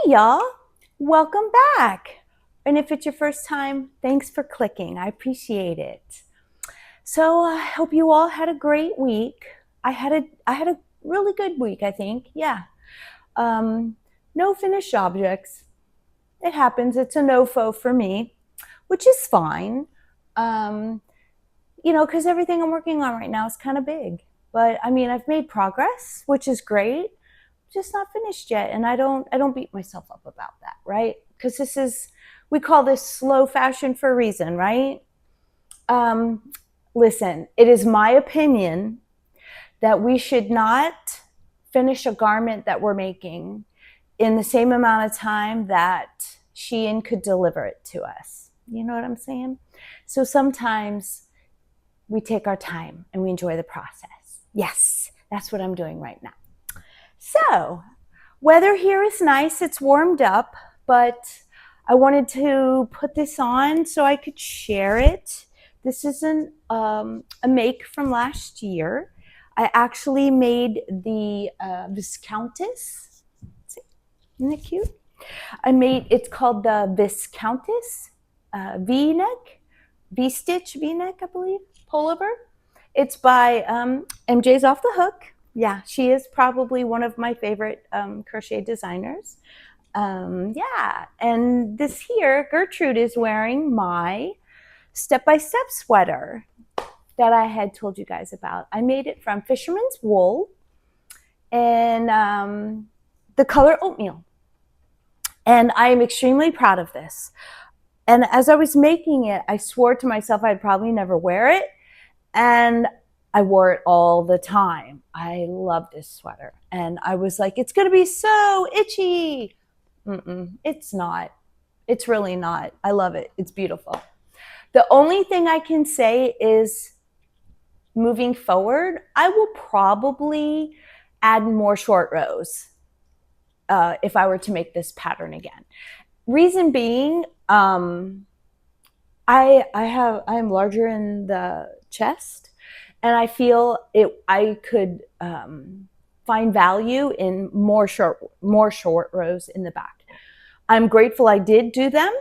y'all, welcome back. And if it's your first time, thanks for clicking. I appreciate it. So I hope you all had a great week. I had a really good week, I think. Yeah. No finished objects. It happens. It's a no-fo for me, which is fine. Because everything I'm working on right now is kind of big. But I mean, I've made progress, which is great. Just not finished yet, and I don't beat myself up about that, right? Because we call this slow fashion for a reason, right? Listen, it is my opinion that we should not finish a garment that we're making in the same amount of time that Shein could deliver it to us. You know what I'm saying? So sometimes we take our time and we enjoy the process. Yes, that's what I'm doing right now. So, weather here is nice. It's warmed up, but I wanted to put this on so I could share it. This is a make from last year. I actually made the Viscountess. See, isn't it cute? It's called the Viscountess V-neck, V-stitch V-neck, I believe, pullover. It's by MJ's Off the Hook. Yeah, she is probably one of my favorite crochet designers. Yeah, and this here, Gertrude is wearing my step-by-step sweater that I had told you guys about. I made it from fisherman's wool and the color oatmeal. And I am extremely proud of this. And as I was making it, I swore to myself I'd probably never wear it. And I wore it all the time. I love this sweater. And I was like, it's going to be so itchy. It's not. It's really not. I love it. It's beautiful. The only thing I can say is moving forward, I will probably add more short rows if I were to make this pattern again. Reason being, I am larger in the chest. And I feel I could find value in more short rows in the back. I'm grateful I did do them.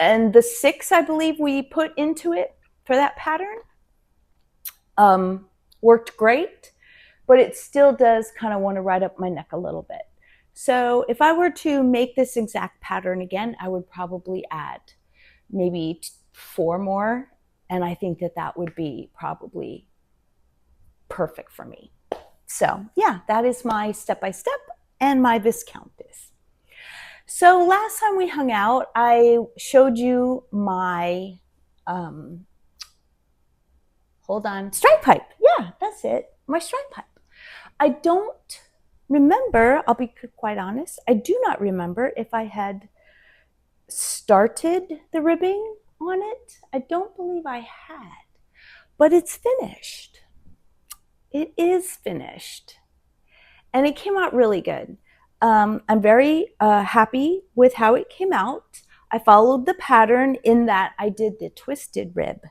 And the 6, I believe, we put into it for that pattern worked great, but it still does kind of want to ride up my neck a little bit. So if I were to make this exact pattern again, I would probably add maybe 4 more. And I think that would be probably perfect for me. So yeah, that is my step-by-step and my Viscountess. So last time we hung out, I showed you my, stripe pipe. Yeah, that's it, my stripe pipe. I don't remember, I'll be quite honest, I do not remember if I had started the ribbing on it. I don't believe I had, but it's finished. It is finished, and it came out really good. I'm very happy with how it came out. I followed the pattern in that I did the twisted rib.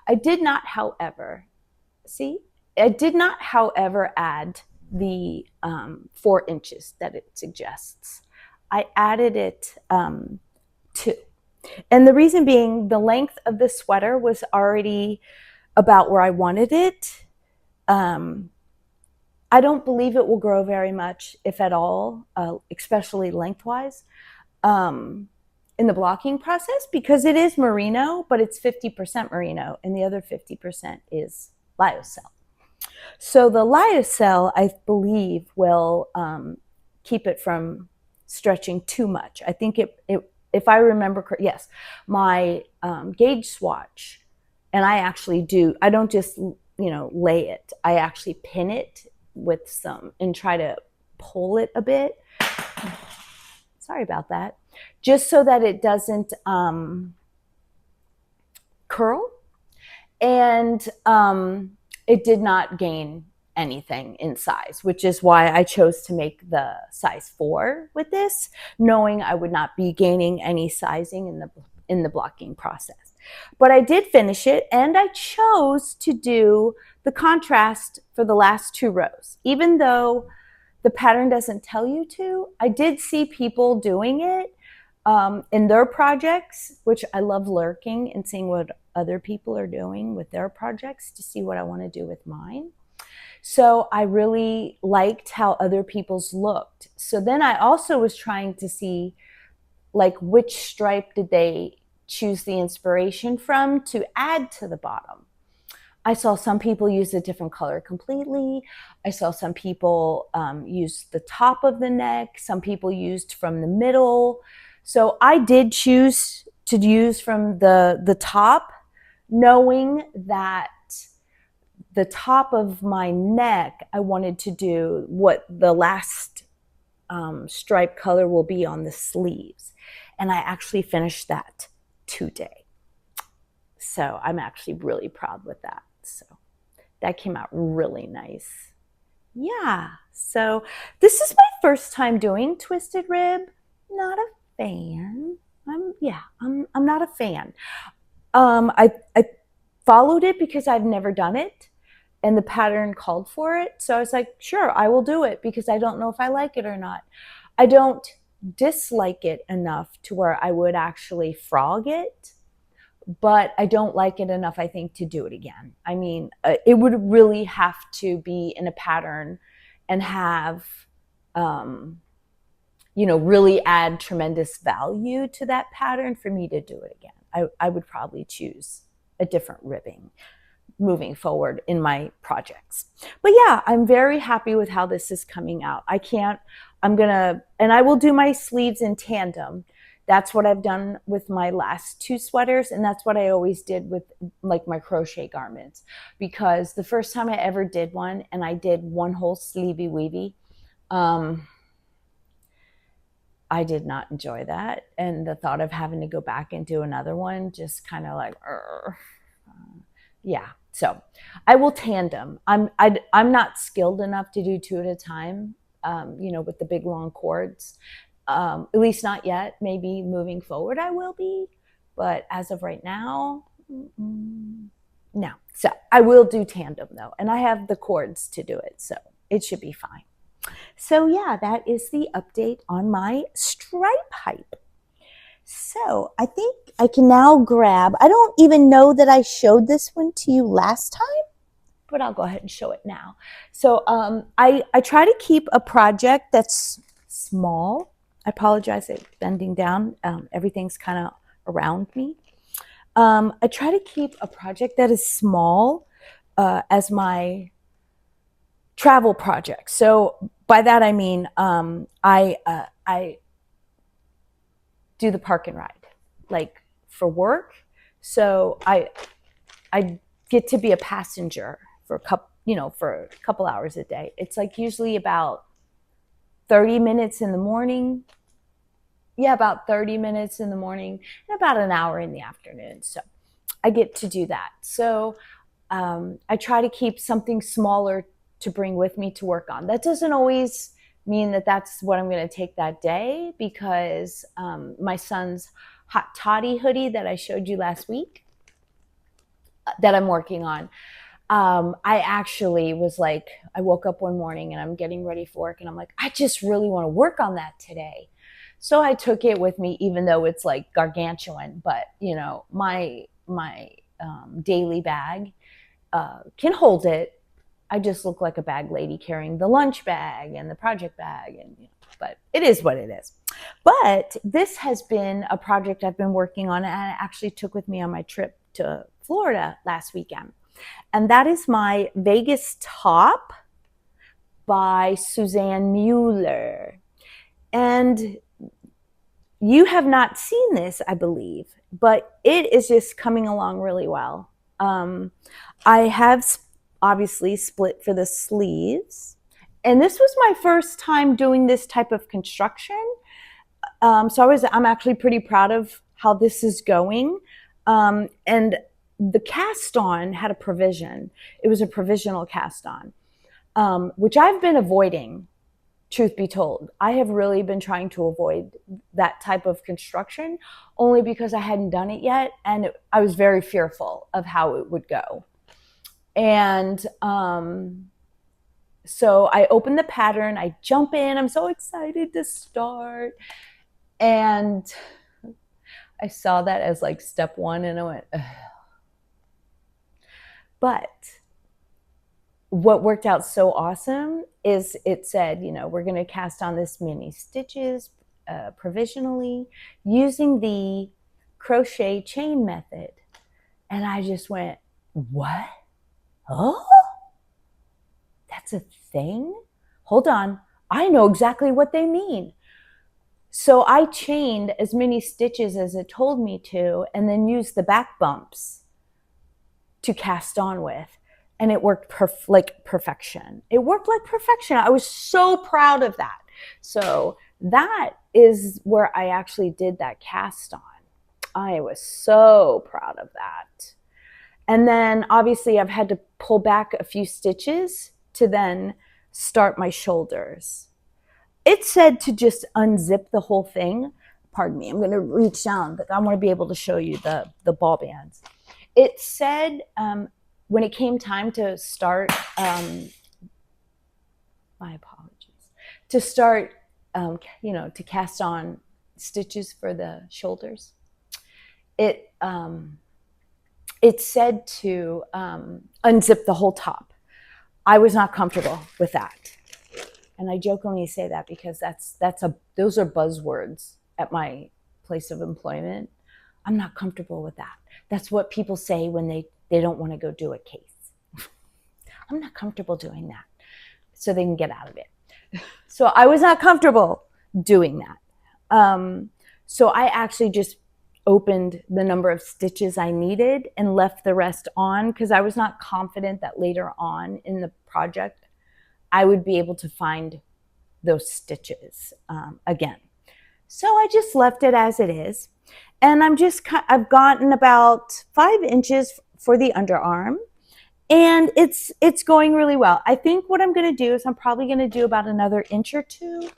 I did not, however, add the 4 inches that it suggests. I added it 2. And the reason being, the length of the sweater was already about where I wanted it. I don't believe it will grow very much, if at all, especially lengthwise, in the blocking process, because it is merino, but it's 50% merino, and the other 50% is lyocell. So the lyocell, I believe, will keep it from stretching too much. I think if I remember correctly, yes, my gauge swatch, and I don't just, lay it. I actually pin it with some and try to pull it a bit. Sorry about that. Just so that it doesn't curl. And it did not gain anything in size, which is why I chose to make the size 4 with this, knowing I would not be gaining any sizing in the blocking process. But I did finish it, and I chose to do the contrast for the last 2 rows, even though the pattern doesn't tell you to. I did see people doing it in their projects, which I love lurking and seeing what other people are doing with their projects to see what I want to do with mine. So I really liked how other people's looked. So then I also was trying to see like which stripe did they choose the inspiration from to add to the bottom. I saw some people use a different color completely. I saw some people use the top of the neck. Some people used from the middle. So I did choose to use from the top, knowing that the top of my neck, I wanted to do what the last stripe color will be on the sleeves. And I actually finished that today. So I'm actually really proud with that. So that came out really nice. Yeah, so this is my first time doing twisted rib. Not a fan. I'm not a fan. I followed it because I've never done it and the pattern called for it. So I was like, sure, I will do it because I don't know if I like it or not. I don't dislike it enough to where I would actually frog it, but I don't like it enough, I think, to do it again. I mean, it would really have to be in a pattern and have, really add tremendous value to that pattern for me to do it again. I would probably choose a different ribbing moving forward in my projects. But yeah, I'm very happy with how this is coming out. And I will do my sleeves in tandem. That's what I've done with my last two sweaters, and that's what I always did with like my crochet garments, because the first time I ever did one and I did one whole sleevey weavy, I did not enjoy that, and the thought of having to go back and do another one just kind of like yeah. So I will tandem. I'm not skilled enough to do two at a time, with the big long cords. At least not yet. Maybe moving forward I will be, but as of right now, no. So I will do tandem though, and I have the cords to do it, so it should be fine. So yeah, that is the update on my stripe hype. So I think I can now grab, I don't even know that I showed this one to you last time, but I'll go ahead and show it now. So I try to keep a project that's small. I apologize, it's bending down. Everything's kind of around me. I try to keep a project that is small as my travel project. So by that I mean I do the park and ride, like for work. So I get to be a passenger for a couple hours a day. It's like usually about 30 minutes in the morning. Yeah, about 30 minutes in the morning and about an hour in the afternoon. So I get to do that. So I try to keep something smaller to bring with me to work on. That doesn't always mean that that's what I'm going to take that day, because my son's hot toddy hoodie that I showed you last week that I'm working on, I actually was like, I woke up one morning and I'm getting ready for work and I'm like, I just really want to work on that today. So I took it with me, even though it's like gargantuan, but my daily bag can hold it. I just look like a bag lady carrying the lunch bag and the project bag, but it is what it is. But this has been a project I've been working on, and I actually took with me on my trip to Florida last weekend. And that is my Vegas top by Suzanne Mueller. And you have not seen this, I believe, but it is just coming along really well. I have obviously split for the sleeves, and this was my first time doing this type of construction. So I'm actually pretty proud of how this is going. And the cast on had a provision. It was a provisional cast on, which I've been avoiding, truth be told. I have really been trying to avoid that type of construction, only because I hadn't done it yet, and I was very fearful of how it would go. And So I open the pattern, I jump in, I'm so excited to start. And I saw that as like step one and I went, ugh. But what worked out so awesome is it said, we're going to cast on this many stitches provisionally using the crochet chain method. And I just went, what? Oh, that's a thing? Hold on. I know exactly what they mean. So I chained as many stitches as it told me to, and then used the back bumps to cast on with. And it worked like perfection. It worked like perfection. I was so proud of that. So that is where I actually did that cast on. I was so proud of that. And then obviously I've had to pull back a few stitches to then start my shoulders. It said to just unzip the whole thing. Pardon me, I'm going to reach down, but I want to be able to show you the ball bands. It said when it came time to start, my apologies, to start, to cast on stitches for the shoulders, it said to unzip the whole top. I was not comfortable with that. And I jokingly say that because those are buzzwords at my place of employment. I'm not comfortable with that. That's what people say when they don't want to go do a case. I'm not comfortable doing that. So they can get out of it. So I was not comfortable doing that. So I actually just opened the number of stitches I needed and left the rest on because I was not confident that later on in the project I would be able to find those stitches again. So I just left it as it is. And I've gotten about 5 inches for the underarm, and it's going really well. I think what I'm going to do is I'm probably going to do about another inch or 2,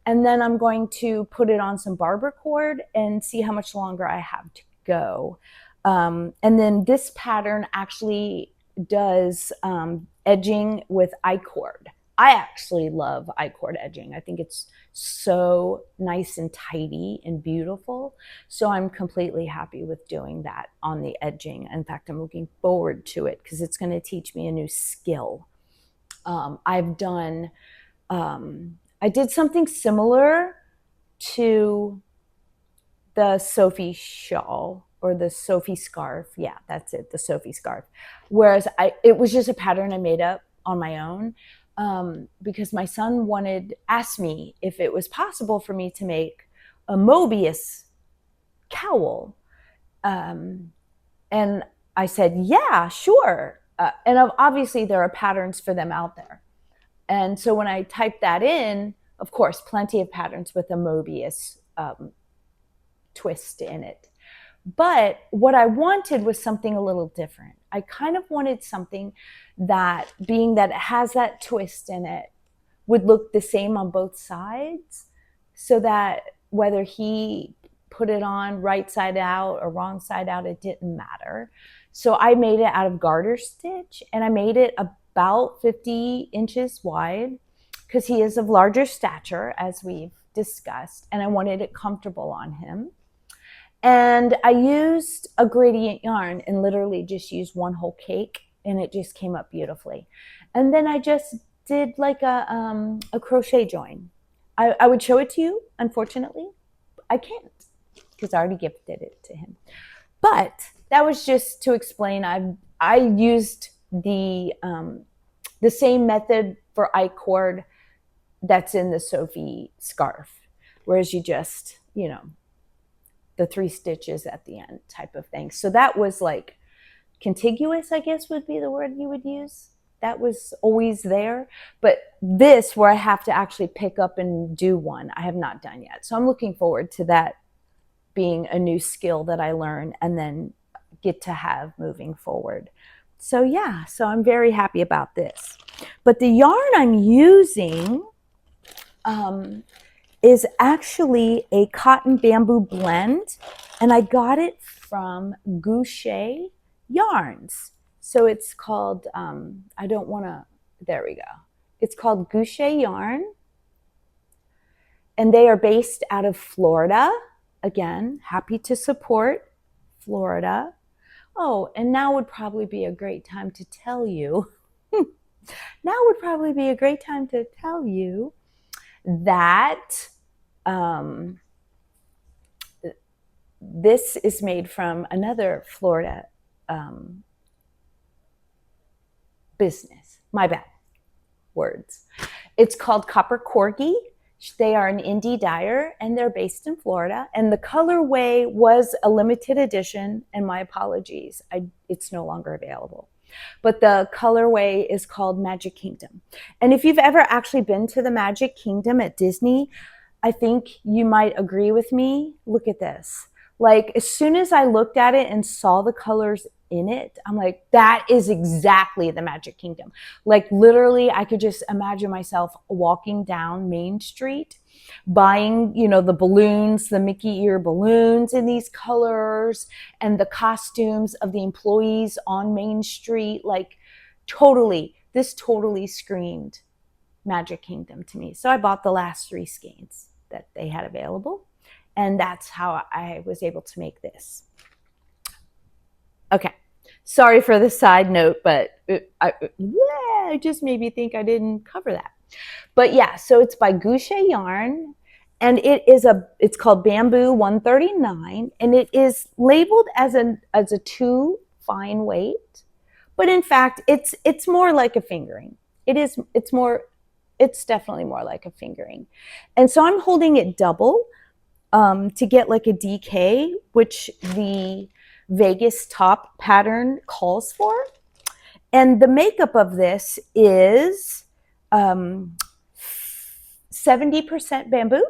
and then I'm going to put it on some barber cord and see how much longer I have to go. And then this pattern actually does edging with I-cord. I actually love I-cord edging. I think it's so nice and tidy and beautiful. So I'm completely happy with doing that on the edging. In fact, I'm looking forward to it because it's going to teach me a new skill. I did something similar to the Sophie shawl or the Sophie scarf. Yeah, that's it, the Sophie scarf. Whereas it was just a pattern I made up on my own. Because my son asked me if it was possible for me to make a Mobius cowl. And I said, yeah, sure. And obviously there are patterns for them out there. And so when I typed that in, of course, plenty of patterns with a Mobius twist in it. But what I wanted was something a little different. I kind of wanted something that, being that it has that twist in it, would look the same on both sides, so that whether he put it on right side out or wrong side out, it didn't matter. So I made it out of garter stitch, and I made it about 50 inches wide because he is of larger stature, as we've discussed, and I wanted it comfortable on him. And I used a gradient yarn and literally just used one whole cake, and it just came up beautifully. And then I just did like a crochet join. I would show it to you. Unfortunately, I can't because I already gifted it to him. But that was just to explain. I used the same method for I-cord that's in the Sophie scarf, whereas you just, the 3 stitches at the end type of thing. So that was like contiguous, I guess would be the word you would use. That was always there. But this, where I have to actually pick up and do one, I have not done yet. So I'm looking forward to that being a new skill that I learn and then get to have moving forward. So yeah, so I'm very happy about this. But the yarn I'm using is actually a cotton bamboo blend, and I got it from Goucher Yarns. So it's called, there we go. It's called Goucher Yarn. And they are based out of Florida. Again, happy to support Florida. Oh, and now would probably be a great time to tell you. Now would probably be a great time to tell you that this is made from another Florida business. My bad. Words. It's called Copper Corgi. They are an indie dyer and they're based in Florida. And the colorway was a limited edition, and my apologies, it's no longer available. But the colorway is called Magic Kingdom. And if you've ever actually been to the Magic Kingdom at Disney, I think you might agree with me. Look at this. Like, as soon as I looked at it and saw the colors in it, I'm like, that is exactly the Magic Kingdom. Like, literally, I could just imagine myself walking down Main Street, buying, the balloons, the Mickey ear balloons in these colors, and the costumes of the employees on Main Street. Like, this totally screamed Magic Kingdom to me. So I bought the last 3 skeins that they had available. And that's how I was able to make this. Okay, sorry for the side note, but it just made me think I didn't cover that. But yeah, so it's by Goucher Yarn, and it's called Bamboo 139, and it is labeled as a 2 fine weight, but in fact, it's more like a fingering. It's definitely more like a fingering, and so I'm holding it double. To get like a DK, which the Vegas top pattern calls for. And the makeup of this is 70% bamboo,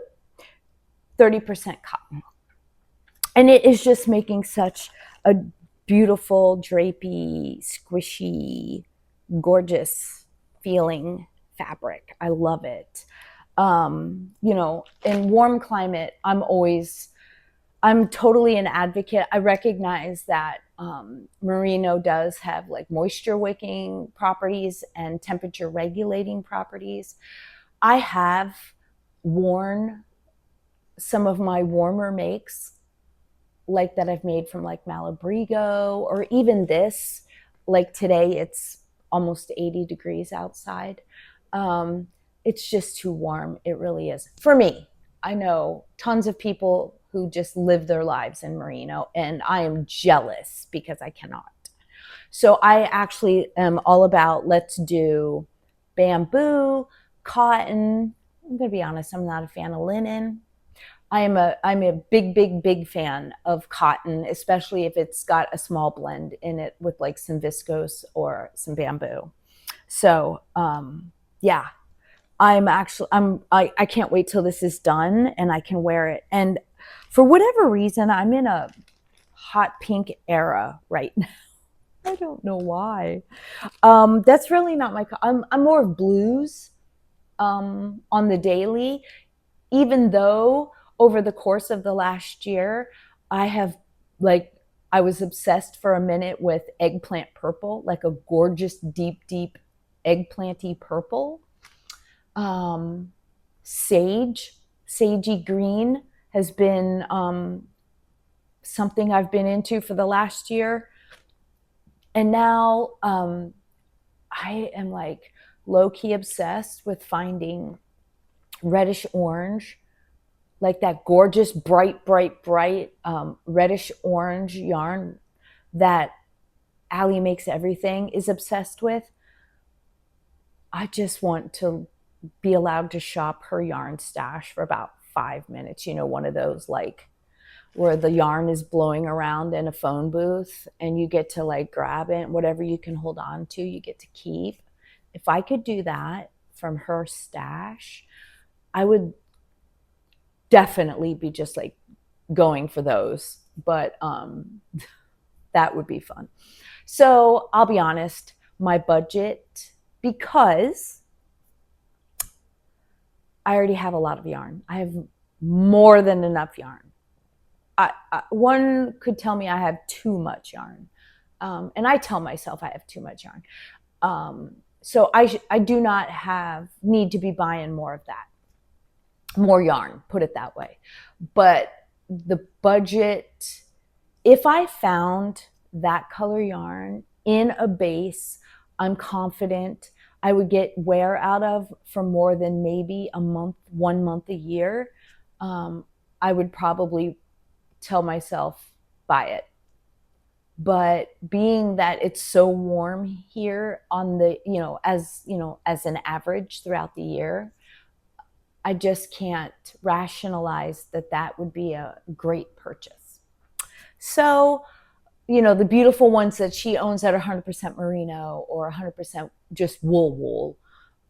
30% cotton. And it is just making such a beautiful, drapey, squishy, gorgeous feeling fabric. I love it. In warm climate, I'm totally an advocate. I recognize that merino does have like moisture wicking properties and temperature regulating properties. I have worn some of my warmer makes, like that I've made from like Malabrigo, or even this, like today it's almost 80 degrees outside. It's just too warm. It really is. For me, I know tons of people who just live their lives in merino, and I am jealous because I cannot. So I actually am all about, let's do bamboo, cotton. I'm going to be honest, I'm not a fan of linen. I'm a big fan of cotton, especially if it's got a small blend in it with like some viscose or some bamboo. So, yeah. I can't wait till this is done and I can wear it. And for whatever reason, I'm in a hot pink era right now. I don't know why. That's really not I'm more of blues on the daily, even though over the course of the last year, I was obsessed for a minute with eggplant purple, like a gorgeous, deep eggplanty purple. Sagey green has been something I've been into for the last year. And now I am like low-key obsessed with finding reddish orange, like that gorgeous bright reddish orange yarn that Allie Makes Everything is obsessed with. I just want to be allowed to shop her yarn stash for about 5 minutes. One of those like where the yarn is blowing around in a phone booth and you get to like grab it, whatever you can hold on to, you get to keep. If I could do that from her stash, I would definitely be just like going for those. But that would be fun. So I'll be honest, my budget, because I already have a lot of yarn. I have more than enough yarn. One could tell me I have too much yarn. And I tell myself I have too much yarn. So I do not need to be buying more of that, more yarn, put it that way. But the budget, if I found that color yarn in a base, I'm confident I would get wear out of for more than maybe a month, 1 month a year. I would probably tell myself, buy it. But being that it's so warm here on the, as an average throughout the year, I just can't rationalize that would be a great purchase. So, the beautiful ones that she owns that are 100% merino or 100% just wool,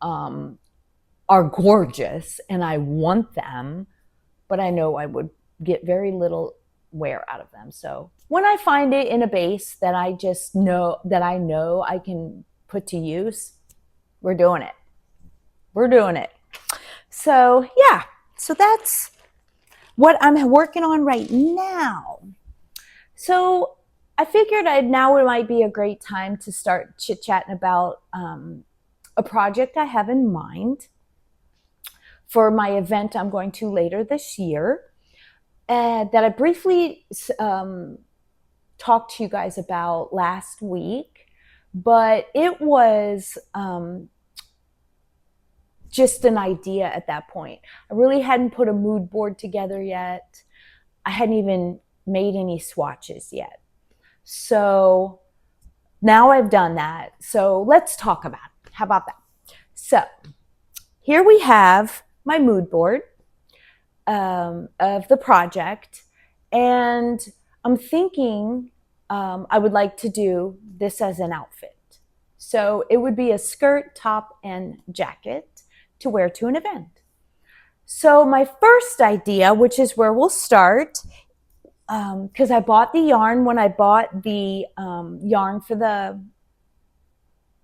are gorgeous and I want them, but I know I would get very little wear out of them. So when I find it in a base that I know I can put to use, we're doing it. So yeah, so that's what I'm working on right now. So I figured now it might be a great time to start chit-chatting about a project I have in mind for my event I'm going to later this year, that I briefly talked to you guys about last week, but it was just an idea at that point. I really hadn't put a mood board together yet. I hadn't even made any swatches yet. So now I've done that. So let's talk about it. How about that? So here we have my mood board of the project. And I'm thinking I would like to do this as an outfit. So it would be a skirt, top, and jacket to wear to an event. So my first idea, which is where we'll start, because I bought the yarn when I bought the yarn for the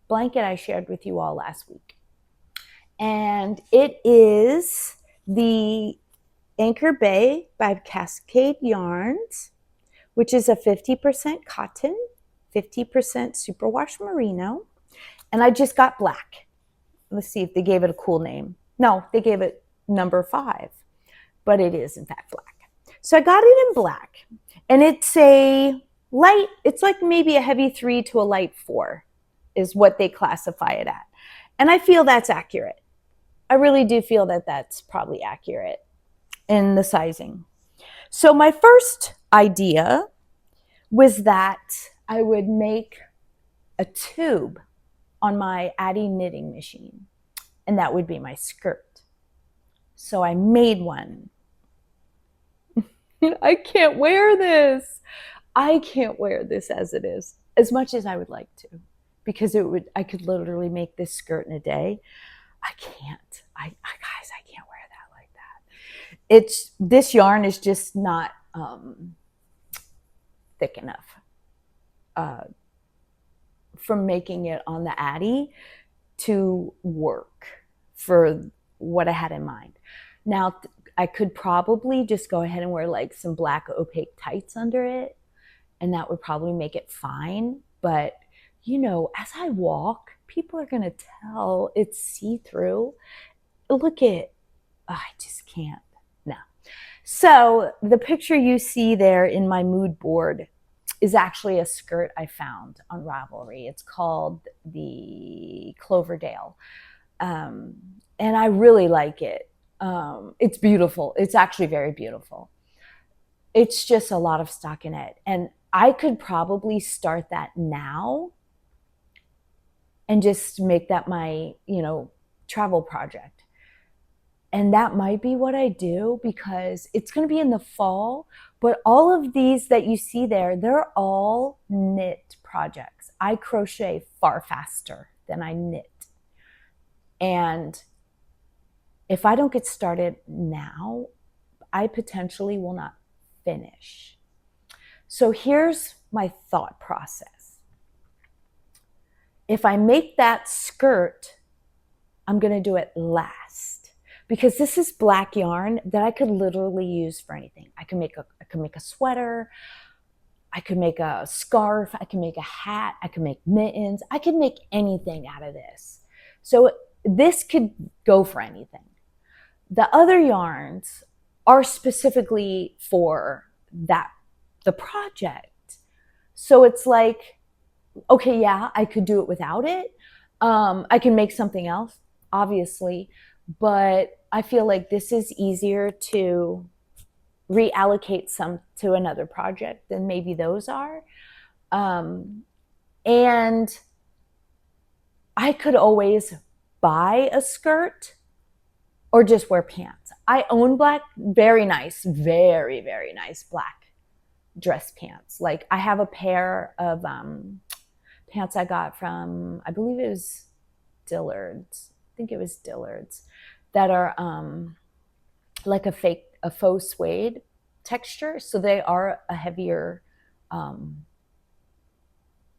blanket I shared with you all last week. And it is the Anchor Bay by Cascade Yarns, which is a 50% cotton, 50% superwash merino. And I just got black. Let's see if they gave it a cool name. No, they gave it number 5, but it is in fact black. So I got it in black, and it's it's like maybe a heavy 3 to a light 4 is what they classify it at. And I feel that's accurate. I really do feel that that's probably accurate in the sizing. So my first idea was that I would make a tube on my itis knitting machine, and that would be my skirt. So I made one. I can't wear this. I can't wear this as it is, as much as I would like to, because I could literally make this skirt in a day. I can't. Guys, I can't wear that like that. This yarn is just not thick enough from making it on the itis to work for what I had in mind. Now, I could probably just go ahead and wear like some black opaque tights under it, and that would probably make it fine. But, as I walk, people are going to tell it's see-through. Look at, I just can't. No. So the picture you see there in my mood board is actually a skirt I found on Ravelry. It's called the Cloverdale. And I really like it. It's beautiful. It's actually very beautiful. It's just a lot of stockinette. And I could probably start that now and just make that my, travel project. And that might be what I do, because it's going to be in the fall. But all of these that you see there, they're all knit projects. I crochet far faster than I knit. And if I don't get started now, I potentially will not finish. So here's my thought process. If I make that skirt, I'm going to do it last, because this is black yarn that I could literally use for anything. I can make a sweater, I could make a scarf, I can make a hat, I can make mittens, I can make anything out of this. So this could go for anything. The other yarns are specifically for the project. So it's like, okay, yeah, I could do it without it. I can make something else, obviously, but I feel like this is easier to reallocate some to another project than maybe those are. And I could always buy a skirt or just wear pants. I own black, very nice, very, very nice black dress pants. Like I have a pair of pants I got from, I believe it was Dillard's. I think it was Dillard's, that are like a faux suede texture. So they are a heavier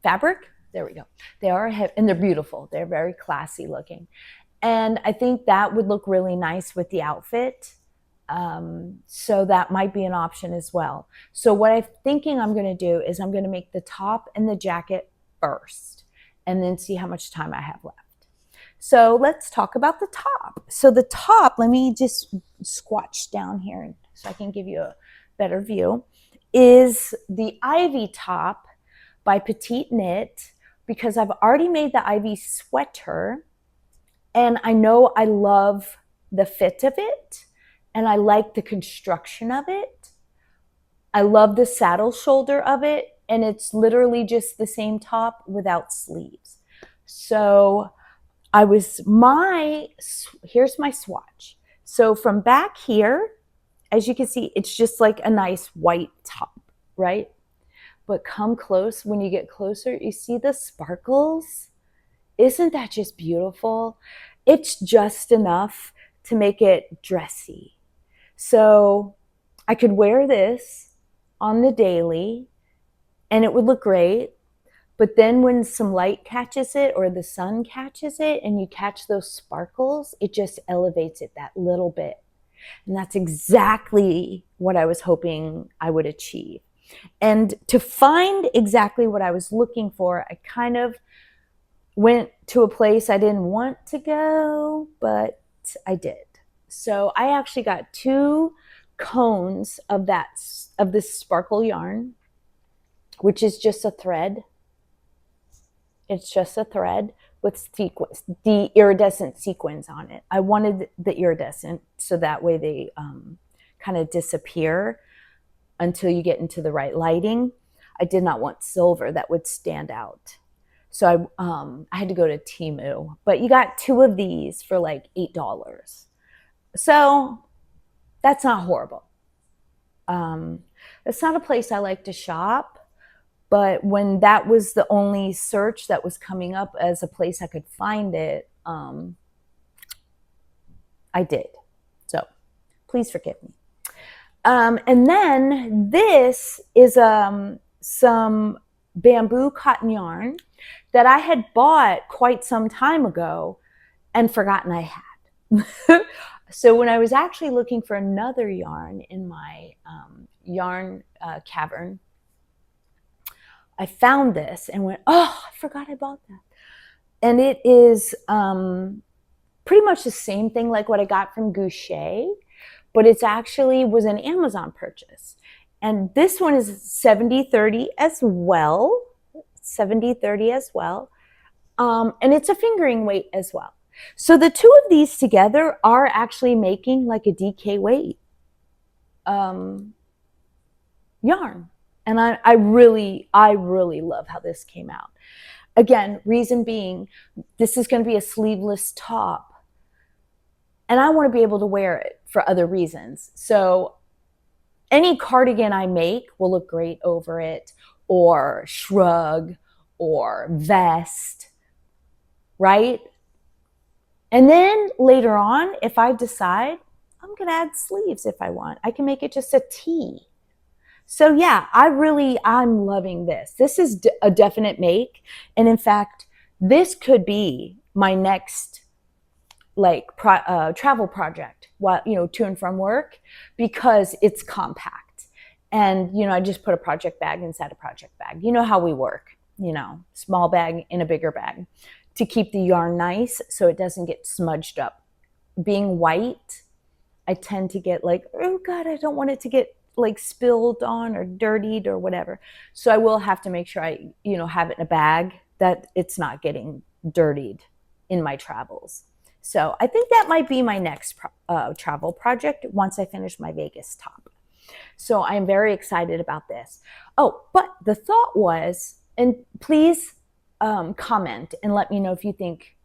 fabric. There we go. They are and they're beautiful. They're very classy looking. And I think that would look really nice with the outfit. So that might be an option as well. So what I'm thinking I'm going to do is I'm going to make the top and the jacket first and then see how much time I have left. So let's talk about the top. So the top, let me just squatch down here so I can give you a better view, is the Ivy top by Petite Knit, because I've already made the Ivy sweater and I know I love the fit of it and I like the construction of it. I love the saddle shoulder of it, and it's literally just the same top without sleeves. So here's my swatch. So from back here, as you can see, it's just like a nice white top, right? But come close, when you get closer, you see the sparkles? Isn't that just beautiful? It's just enough to make it dressy. So I could wear this on the daily and it would look great. But then when some light catches it or the sun catches it and you catch those sparkles, it just elevates it that little bit. And that's exactly what I was hoping I would achieve. And to find exactly what I was looking for, I kind of went to a place I didn't want to go, but I did. So I actually got 2 cones of this sparkle yarn, which is just a thread. It's just a thread with the iridescent sequins on it. I wanted the iridescent so that way they kind of disappear until you get into the right lighting. I did not want silver that would stand out. So I had to go to Temu. But you got 2 of these for like $8. So that's not horrible. It's not a place I like to shop. But when that was the only search that was coming up as a place I could find it, I did. So please forgive me. And then this is some bamboo cotton yarn that I had bought quite some time ago and forgotten I had. So when I was actually looking for another yarn in my yarn cavern, I found this and went, oh, I forgot I bought that. And it is pretty much the same thing like what I got from Goucher, but it's actually was an Amazon purchase. And this one is 70-30 as well. 70-30 as well. And it's a fingering weight as well. So the 2 of these together are actually making like a DK weight yarn. And I really love how this came out. Again, reason being, this is going to be a sleeveless top. And I want to be able to wear it for other reasons. So any cardigan I make will look great over it, or shrug, or vest, right? And then later on, if I decide, I'm going to add sleeves if I want. I can make it just a tee. So yeah, I'm loving this. This is a definite make. And in fact, this could be my next travel project, to and from work, because it's compact. And, I just put a project bag inside a project bag. You know how we work, small bag in a bigger bag. to keep the yarn nice so it doesn't get smudged up. Being white, I tend to get like, oh God, I don't want it to get like spilled on or dirtied or whatever. So I will have to make sure I, have it in a bag that it's not getting dirtied in my travels. So I think that might be my next travel project once I finish my Vegas top. So I'm very excited about this. Oh, but the thought was, and please comment and let me know if you think,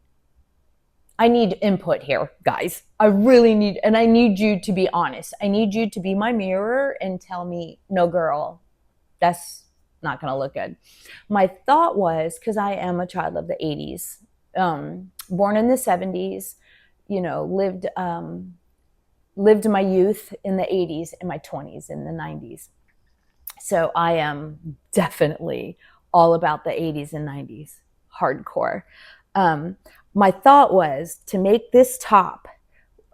I need input here, guys. I really need, and I need you to be honest. I need you to be my mirror and tell me, no, girl, that's not going to look good. My thought was, because I am a child of the 80s, born in the 70s, lived my youth in the 80s and my 20s in the 90s. So I am definitely all about the 80s and 90s, hardcore. My thought was to make this top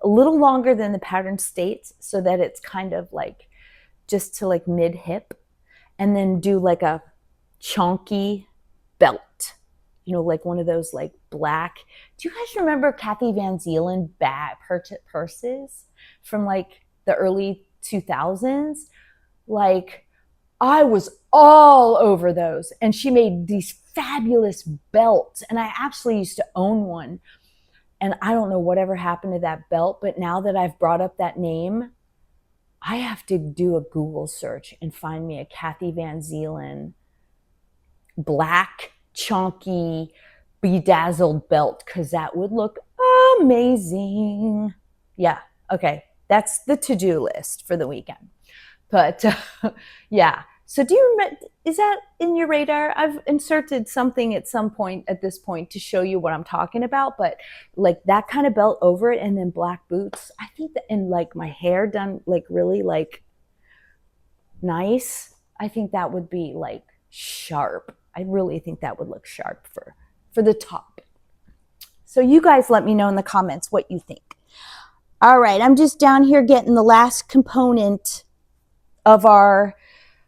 a little longer than the pattern states so that it's kind of like just to like mid-hip, and then do like a chunky belt, like one of those like black. Do you guys remember Kathy Van Zeeland purses from like the early 2000s? Like, I was all over those, and she made these fabulous belts, and I actually used to own one, and I don't know whatever happened to that belt, but now that I've brought up that name, I have to do a Google search and find me a Kathy Van Zeeland black chunky bedazzled belt, because that would look amazing. Yeah, okay, that's the to-do list for the weekend. But yeah, so do you remember, is that in your radar? I've inserted something at this point to show you what I'm talking about, but like that kind of belt over it and then black boots. I think that, and like my hair done like really like nice. I think that would be like sharp. I really think that would look sharp for the top. So you guys let me know in the comments what you think. All right, I'm just down here getting the last component of our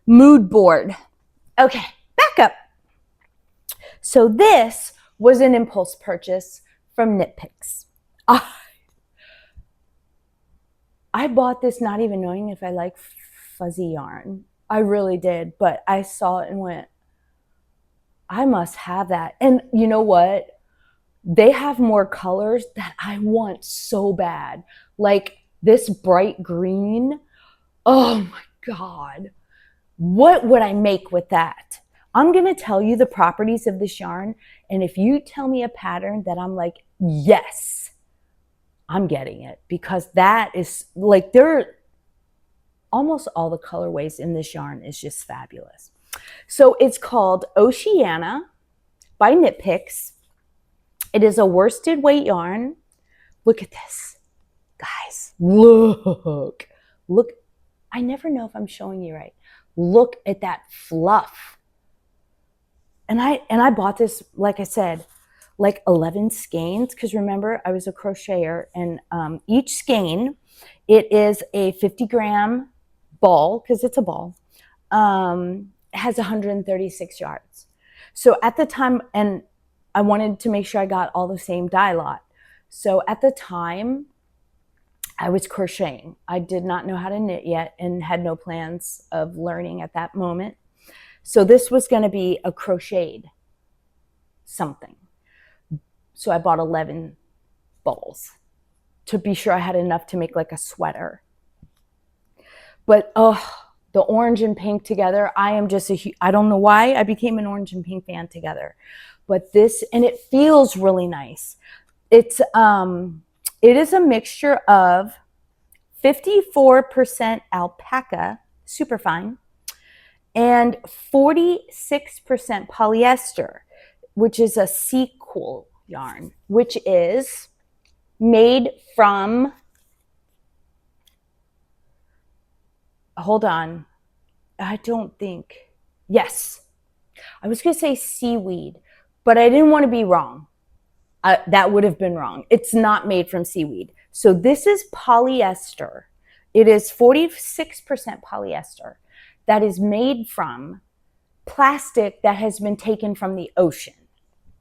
mood board. Okay, back up. So this was an impulse purchase from Knit Picks. I bought this not even knowing if I like fuzzy yarn. I really did, but I saw it and went, I must have that. And you know what? They have more colors that I want so bad. Like this bright green. Oh my God. What would I make with that? I'm going to tell you the properties of this yarn. And if you tell me a pattern that I'm like, yes, I'm getting it, because that is like, almost all the colorways in this yarn is just fabulous. So it's called Oceana by Knit Picks. It is a worsted weight yarn. Look at this, guys. Look. I never know if I'm showing you right. Look at that fluff. And I bought this, like I said, like 11 skeins, because remember, I was a crocheter, and each skein, it is a 50-gram ball, because it's a ball, has 136 yards. So at the time, and I wanted to make sure I got all the same dye lot. So at the time, I was crocheting. I did not know how to knit yet and had no plans of learning at that moment. So this was going to be a crocheted something. So I bought 11 balls to be sure I had enough to make like a sweater. But the orange and pink together, I am just I don't know why I became an orange and pink fan together. But this, and it feels really nice. It is a mixture of 54% alpaca, super fine, and 46% polyester, which is a sequel yarn, which is made from, hold on, yes, I was going to say seaweed, but I didn't want to be wrong. That would have been wrong. It's not made from seaweed. So this is polyester. It is 46% polyester that is made from plastic that has been taken from the ocean.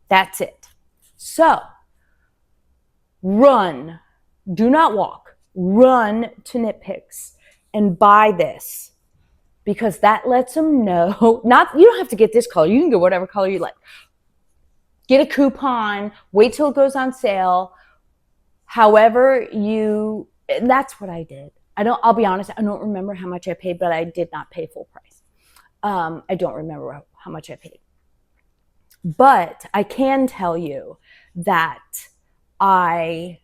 That's it. So run, do not walk, run to Knit Picks and buy this, because that lets them know, you don't have to get this color. You can get whatever color you like. Get a coupon, wait till it goes on sale. However that's what I did. I'll be honest, I don't remember how much I paid, but I did not pay full price. I don't remember how much I paid. But I can tell you that I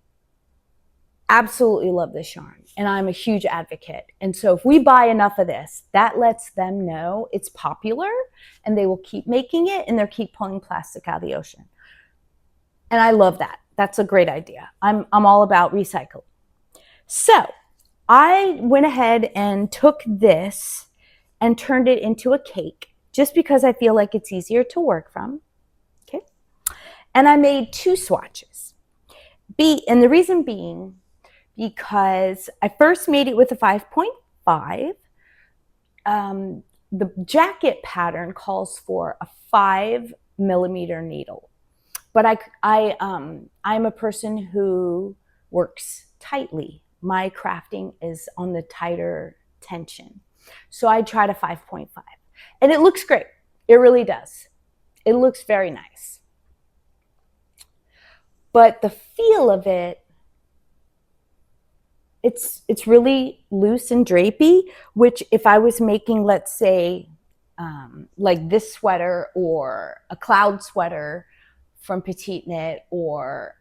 absolutely love this yarn, and I'm a huge advocate. And so if we buy enough of this, that lets them know it's popular, and they will keep making it, and they'll keep pulling plastic out of the ocean. And I love that. That's a great idea. I'm all about recycling. So I went ahead and took this and turned it into a cake, just because I feel like it's easier to work from. Okay. And I made 2 swatches. And the reason being, because I first made it with a 5.5. The jacket pattern calls for a 5mm needle. But I'm a person who works tightly. My crafting is on the tighter tension. So I tried a 5.5. And it looks great. It really does. It looks very nice. But the feel of it, it's really loose and drapey, which if I was making, let's say, like this sweater or a cloud sweater from Petite Knit, or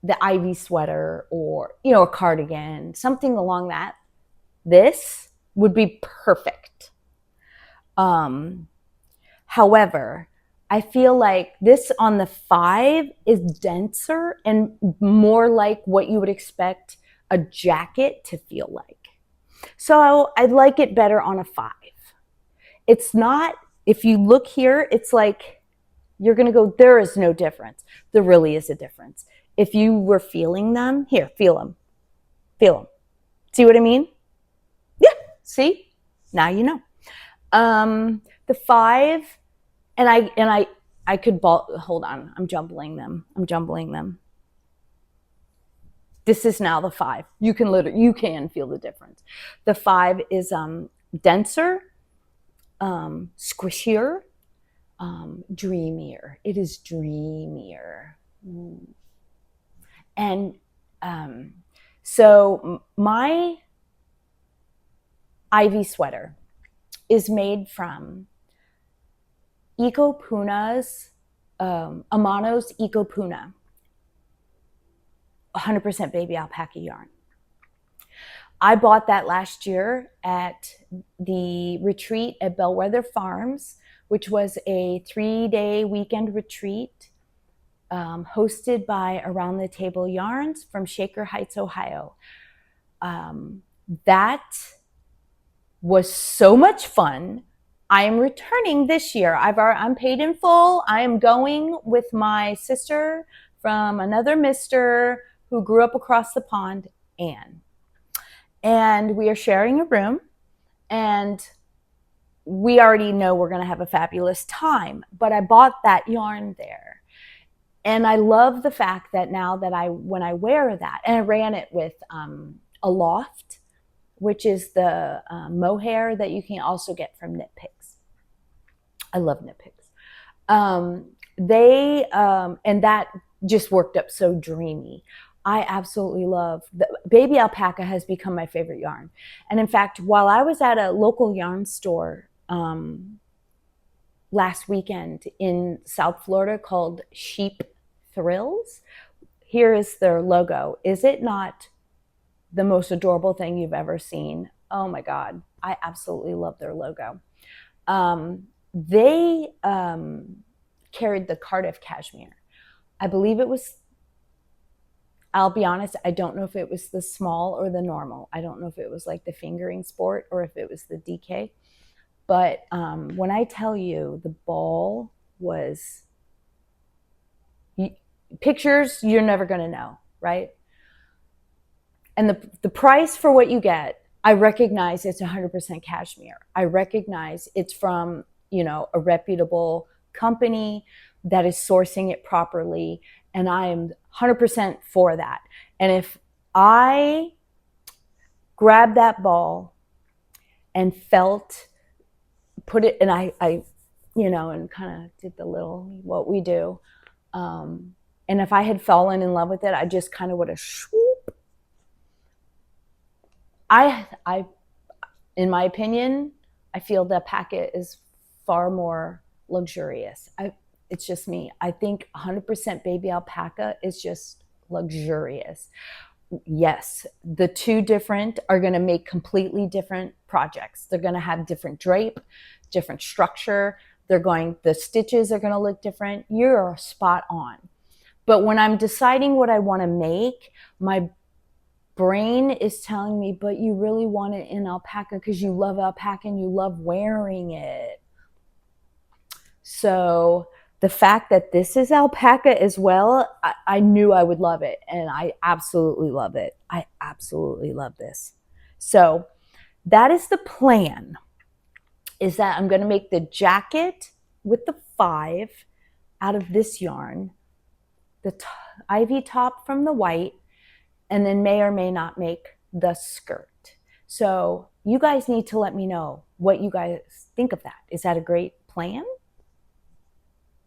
the Ivy sweater, or, a cardigan, something along that, this would be perfect. However, I feel like this on the 5 is denser and more like what you would expect a jacket to feel like. So I like it better on a 5. It's not, if you look here, it's like you're going to go, there is no difference. There really is a difference. If you were feeling them, here, feel them. Feel them. See what I mean? Yeah, see? Now you know. The 5, and I could hold on, I'm jumbling them. This is now the 5. You can feel the difference. The 5 is denser, squishier, dreamier. It is dreamier. And so my Ivy sweater is made from Eco Puna's, Amano's Eco Puna, 100% baby alpaca yarn. I bought that last year at the retreat at Bellwether Farms, which was a 3-day weekend retreat hosted by Around the Table Yarns from Shaker Heights, Ohio. That was so much fun. I am returning this year. I'm paid in full. I am going with my sister from another mister who grew up across the pond, Anne. And we are sharing a room, and we already know we're going to have a fabulous time. But I bought that yarn there. And I love the fact that now that when I wear that, and I ran it with a loft, which is the mohair that you can also get from Knit Picks. I love Knit Picks. And that just worked up so dreamy. I absolutely love baby alpaca has become my favorite yarn. And in fact, while I was at a local yarn store last weekend in South Florida called Sheep Thrills, here is their logo. Is it not the most adorable thing you've ever seen? Oh my God, I absolutely love their logo. They carried the Cardiff cashmere. I believe it was, I'll be honest, I don't know if it was the small or the normal. I don't know if it was like the fingering sport or if it was the DK. But when I tell you the ball was, pictures, you're never going to know, right? And the price for what you get, I recognize it's 100% cashmere. I recognize it's from, a reputable company that is sourcing it properly. And I am 100% for that. And if I grabbed that ball and put it, and I and kind of did the little, what we do. And if I had fallen in love with it, I just kind of would have swoop. In my opinion, I feel the packet is far more luxurious. It's just me. I think 100% baby alpaca is just luxurious. Yes, the two different are going to make completely different projects. They're going to have different drape, different structure. The stitches are going to look different. You're spot on. But when I'm deciding what I want to make, my brain is telling me, but you really want it in alpaca because you love alpaca and you love wearing it. So the fact that this is alpaca as well, I knew I would love it. And I absolutely love it. I absolutely love this. So that is the plan, is that I'm going to make the jacket with the 5 out of this yarn, the ivy top from the white, and then may or may not make the skirt. So you guys need to let me know what you guys think of that. Is that a great plan?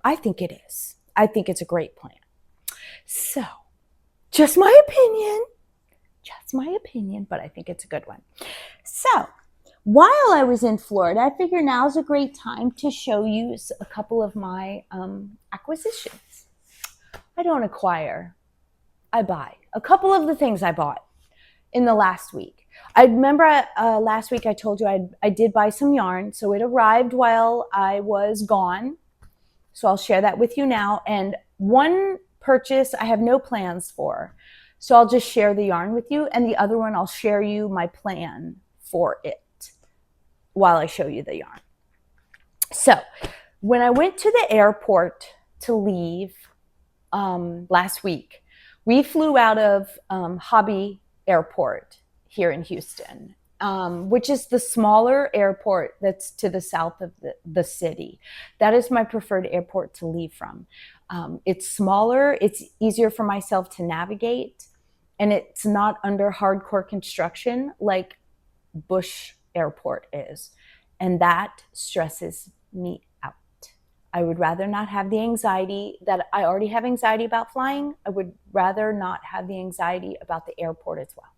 I think it is. I think it's a great plan. So, just my opinion, but I think it's a good one. So, while I was in Florida, I figured now's a great time to show you a couple of my acquisitions. I don't acquire, I buy. A couple of the things I bought in the last week. I remember last week I told you I did buy some yarn, so it arrived while I was gone. So I'll share that with you now. And one purchase I have no plans for. So I'll just share the yarn with you. And the other one, I'll share you my plan for it while I show you the yarn. So when I went to the airport to leave last week, we flew out of Hobby Airport here in Houston. Which is the smaller airport that's to the south of the city. That is my preferred airport to leave from. It's smaller, it's easier for myself to navigate, and it's not under hardcore construction like Bush Airport is. And that stresses me out. I would rather not have the anxiety that I already have anxiety about flying. I would rather not have the anxiety about the airport as well.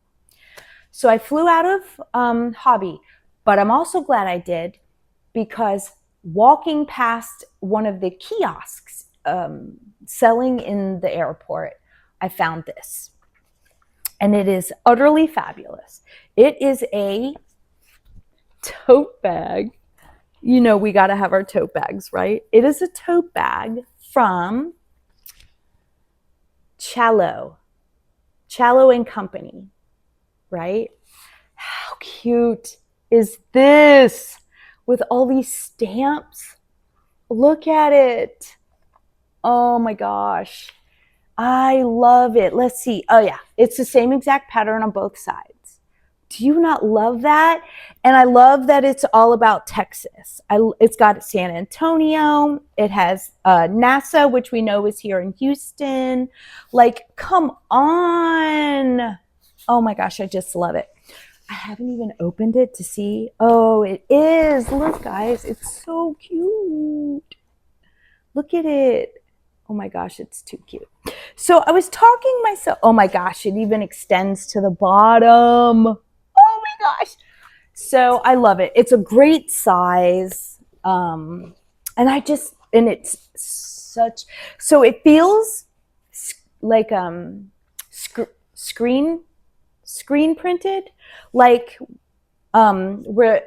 So I flew out of Hobby, but I'm also glad I did, because walking past one of the kiosks selling in the airport, I found this. And it is utterly fabulous. It is a tote bag. You know, we got to have our tote bags, right? It is a tote bag from Challo and Company. Right? How cute is this with all these stamps? Look at it. Oh my gosh. I love it. Let's see. Oh yeah, it's the same exact pattern on both sides. Do you not love that? And I love that it's all about Texas. It's got San Antonio. It has NASA, which we know is here in Houston. Like, come on. Oh my gosh, I just love it. I haven't even opened it to see. Oh, it is. Look, guys, it's so cute. Look at it. Oh my gosh, it's too cute. So I was talking myself. Oh my gosh, it even extends to the bottom. Oh my gosh. So I love it. It's a great size. And it's such, so it feels like screen printed, like where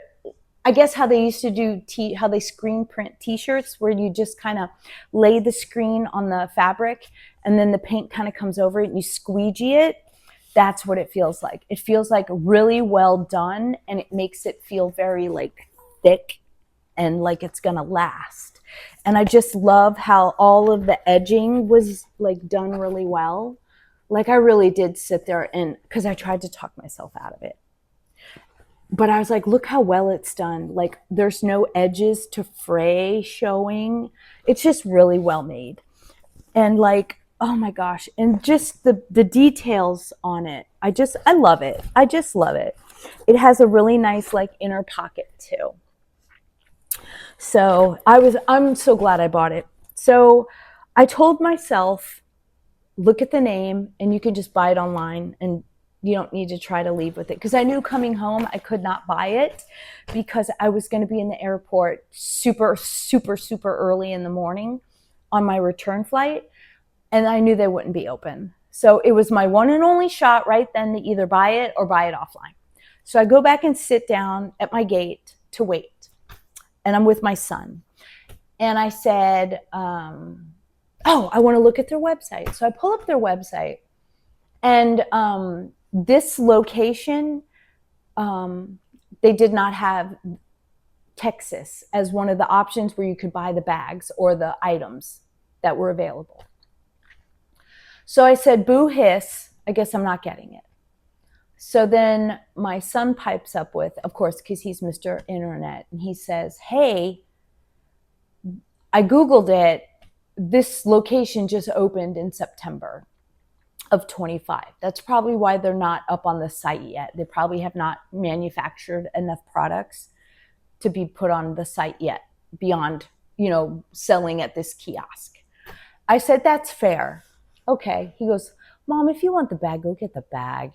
I guess how they used to do how they screen print t-shirts, where you just kind of lay the screen on the fabric and then the paint kind of comes over it and you squeegee it. That's what it feels like. It feels like really well done, and it makes it feel very like thick and like it's gonna last. And I just love how all of the edging was like done really well. Like I really did sit there, and because I tried to talk myself out of it. But I was like, look how well it's done. Like there's no edges to fray showing. It's just really well made. And like, oh my gosh. And just the details on it. I love it. I just love it. It has a really nice like inner pocket too. So I'm so glad I bought it. So I told myself, look at the name and you can just buy it online and you don't need to try to leave with it. Because I knew coming home I could not buy it because I was going to be in the airport super, super, super early in the morning on my return flight. And I knew they wouldn't be open. So it was my one and only shot right then to either buy it or buy it offline. So I go back and sit down at my gate to wait. And I'm with my son. And I said, oh, I want to look at their website. So I pull up their website. And this location, they did not have Texas as one of the options where you could buy the bags or the items that were available. So I said, boo hiss, I guess I'm not getting it. So then my son pipes up with, of course, because he's Mr. Internet, and he says, hey, I Googled it. This location just opened in September of 25. That's probably why they're not up on the site yet. They probably have not manufactured enough products to be put on the site yet beyond, selling at this kiosk. I said, that's fair. Okay. He goes, Mom, if you want the bag, go get the bag.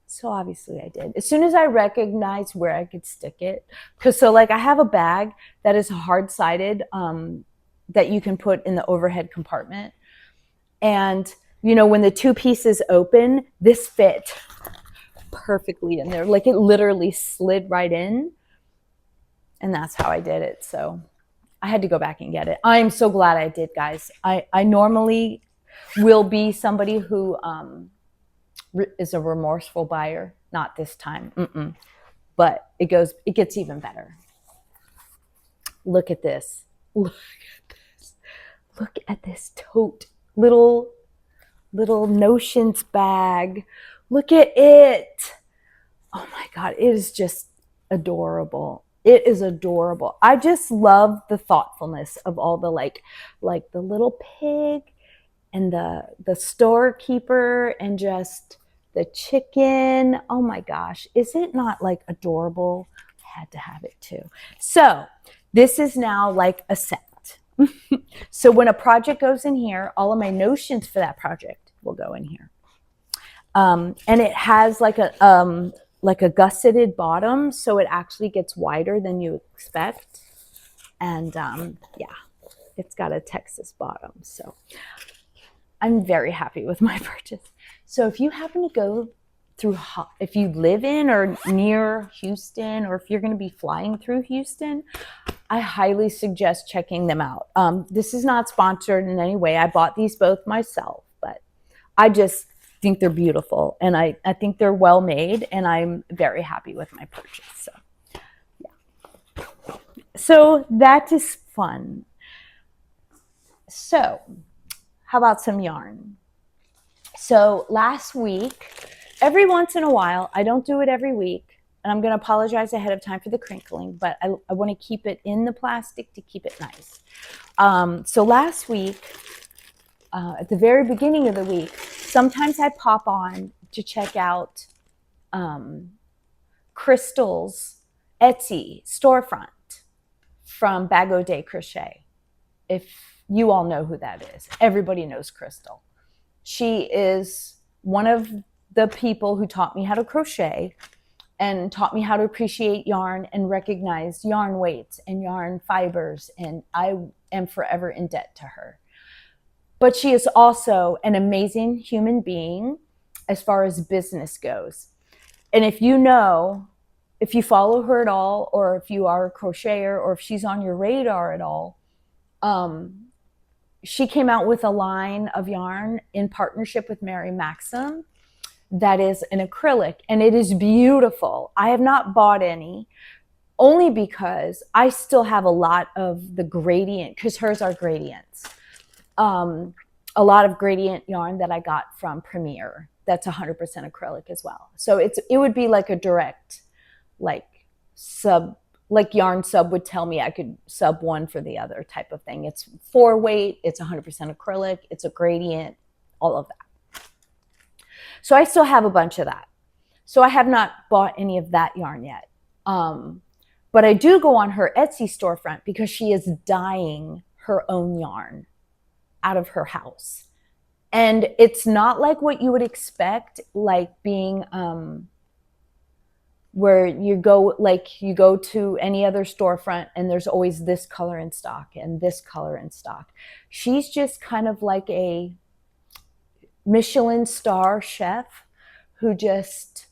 So obviously I did. As soon as I recognized where I could stick it, because I have a bag that is hard-sided that you can put in the overhead compartment. And, when the two pieces open, this fit perfectly in there. Like it literally slid right in. And that's how I did it. So I had to go back and get it. I'm so glad I did, guys. I normally will be somebody who is a remorseful buyer. Not this time. But it gets even better. Look at this. Look at this. Look at this tote. Little Notions bag. Look at it. Oh my God. It is just adorable. It is adorable. I just love the thoughtfulness of all the like the little pig and the storekeeper and just the chicken. Oh my gosh. Is it not like adorable? I had to have it too. So this is now like a set. So when a project goes in here, all of my notions for that project will go in here. And it has like a gusseted bottom, so it actually gets wider than you expect. And it's got a Texas bottom. So I'm very happy with my purchase. So if you happen to go through, if you live in or near Houston, or if you're going to be flying through Houston, I highly suggest checking them out. This is not sponsored in any way. I bought these both myself, but I just think they're beautiful, and I think they're well made, and I'm very happy with my purchase. So yeah. So that is fun. So how about some yarn? So last week, every once in a while, I don't do it every week, and I'm going to apologize ahead of time for the crinkling, but I want to keep it in the plastic to keep it nice. So last week, at the very beginning of the week, sometimes I pop on to check out Crystal's Etsy storefront from Bag O' Day Crochet. If you all know who that is, everybody knows Crystal. She is one of the people who taught me how to crochet and taught me how to appreciate yarn and recognize yarn weights and yarn fibers, and I am forever in debt to her. But she is also an amazing human being as far as business goes. And if you follow her at all, or if you are a crocheter, or if she's on your radar at all, she came out with a line of yarn in partnership with Mary Maxim that is an acrylic, and it is beautiful. I have not bought any, only because I still have a lot of the gradient, because hers are gradients. A lot of gradient yarn that I got from Premier that's 100% acrylic as well. So it would be like a direct yarn sub would tell me I could sub one for the other type of thing. It's 4 weight, it's 100% acrylic, it's a gradient, all of that. So I still have a bunch of that. So I have not bought any of that yarn yet. But I do go on her Etsy storefront because she is dyeing her own yarn out of her house. And it's not like what you would expect, like being where you go to any other storefront and there's always this color in stock and this color in stock. She's just kind of like a Michelin star chef who just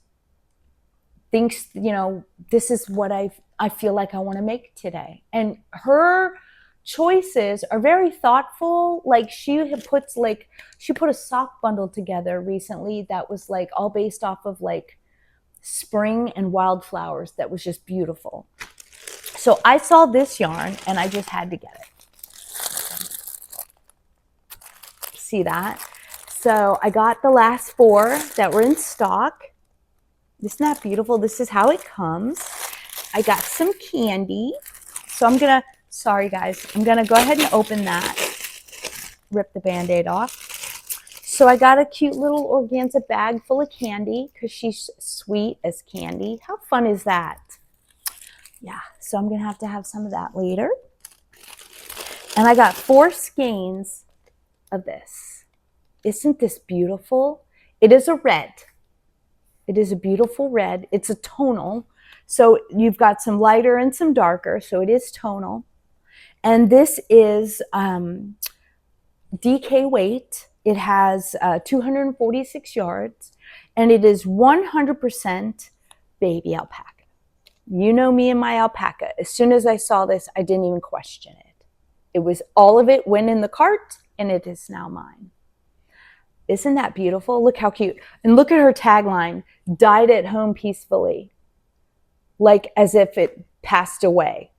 thinks, this is what I feel like I want to make today. And her choices are very thoughtful. Like she put a sock bundle together recently that was like all based off of like spring and wildflowers. That was just beautiful. So I saw this yarn and I just had to get it. See that? So I got the last 4 that were in stock. Isn't that beautiful? This is how it comes. I got some candy. So sorry guys, I'm gonna go ahead and open that. Rip the Band-Aid off. So I got a cute little organza bag full of candy because she's sweet as candy. How fun is that? Yeah, so I'm gonna have to have some of that later. And I got 4 skeins of this. Isn't this beautiful? It is a red. It is a beautiful red. It's a tonal. So you've got some lighter and some darker. So it is tonal. And this is DK weight. It has 246 yards. And it is 100% baby alpaca. You know me and my alpaca. As soon as I saw this, I didn't even question it. It was all of it went in the cart and it is now mine. Isn't that beautiful? Look how cute. And look at her tagline, dyed at home peacefully. Like as if it passed away.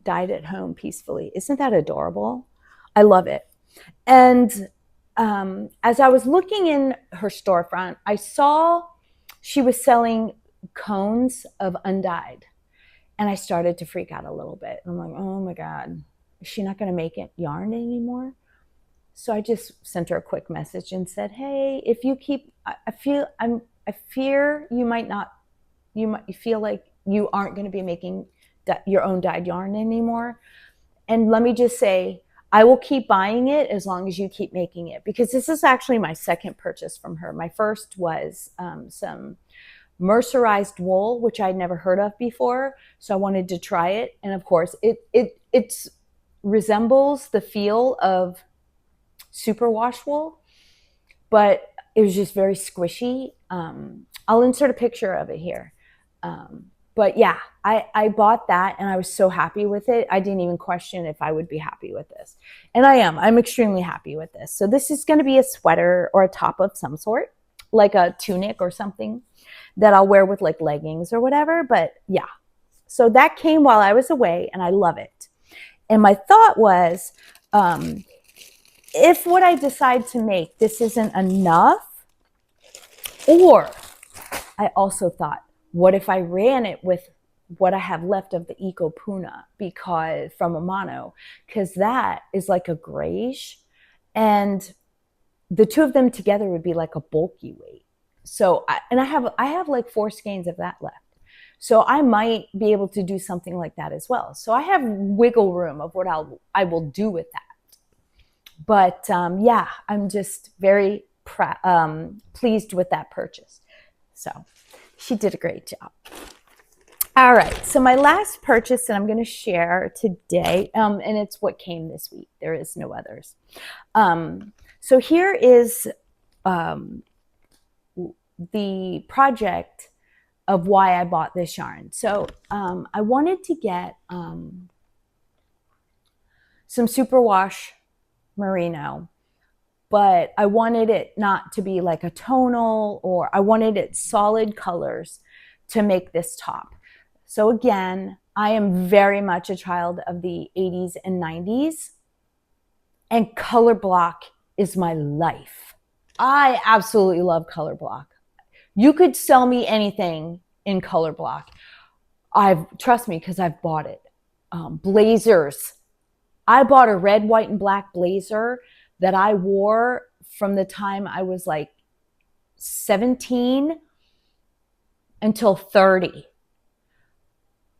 Dyed at home peacefully. Isn't that adorable? I love it. And as I was looking in her storefront, I saw she was selling cones of undyed. And I started to freak out a little bit. I'm like, oh my God, is she not going to make it yarn anymore? So I just sent her a quick message and said, hey, if you keep, I fear you might feel like you aren't going to be making your own dyed yarn anymore. And let me just say, I will keep buying it as long as you keep making it, because this is actually my second purchase from her. My first was some mercerized wool, which I'd never heard of before. So I wanted to try it. And of course, it resembles the feel of superwash wool, but it was just very squishy. I'll insert a picture of it here. But yeah, I bought that and I was so happy with it. I didn't even question if I would be happy with this. And I'm extremely happy with this. So this is going to be a sweater or a top of some sort, like a tunic or something that I'll wear with like leggings or whatever. But yeah, so that came while I was away and I love it. And my thought was, if what I decide to make, this isn't enough, or I also thought, what if I ran it with what I have left of the Eco Puna from Amano, because that is like a grayish, and the two of them together would be like a bulky weight. So, I have like 4 skeins of that left. So I might be able to do something like that as well. So I have wiggle room of what I will do with that. But yeah, I'm just very pleased with that purchase. So she did a great job. All right, so my last purchase that I'm going to share today, and it's what came this week. There is no others. So here is the project of why I bought this yarn. So I wanted to get some superwash merino, but I wanted it not to be like a tonal, or I wanted it solid colors to make this top. So again, I am very much a child of the 80s and 90s, and color block is my life. I absolutely love color block. You could sell me anything in color block. Trust me, because I've bought it. Blazers. I bought a red, white, and black blazer that I wore from the time I was like 17 until 30.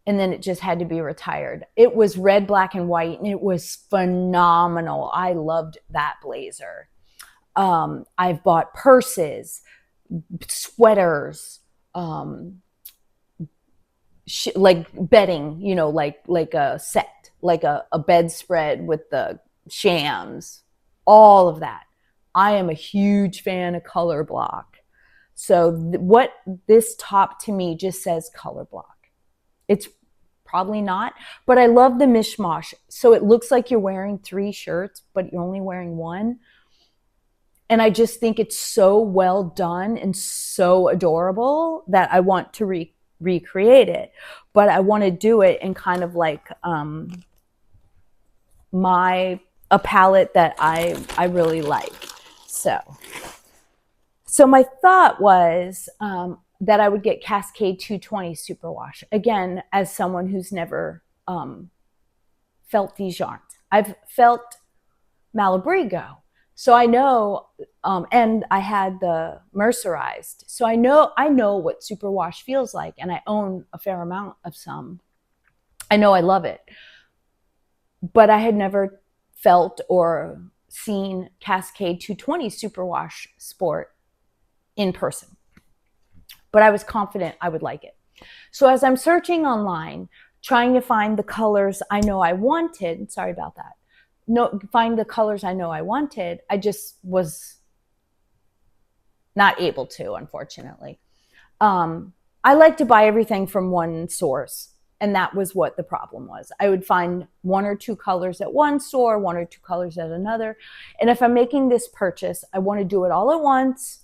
And then it just had to be retired. It was red, black, and white, and it was phenomenal. I loved that blazer. I've bought purses, sweaters, like bedding, like a set, like a bedspread with the shams, all of that. I am a huge fan of color block. So what this top to me just says color block. It's probably not, but I love the mishmash. So it looks like you're wearing 3 shirts, but you're only wearing 1. And I just think it's so well done and so adorable that I want to recreate it. But I want to do it in kind of like a palette that I really like. So my thought was that I would get Cascade 220 Superwash. Again, as someone who's never felt these yarns. I've felt Malabrigo. So I know, and I had the mercerized. So I know what superwash feels like, and I own a fair amount of some. I know I love it. But I had never felt or seen Cascade 220 Superwash Sport in person. But I was confident I would like it. So as I'm searching online, trying to find the colors I know I wanted, sorry about that, find the colors I know I wanted, I just was not able to, unfortunately. I like to buy everything from one source, and that was what the problem was. I would find 1 or 2 colors at one store, 1 or 2 colors at another. And if I'm making this purchase, I want to do it all at once,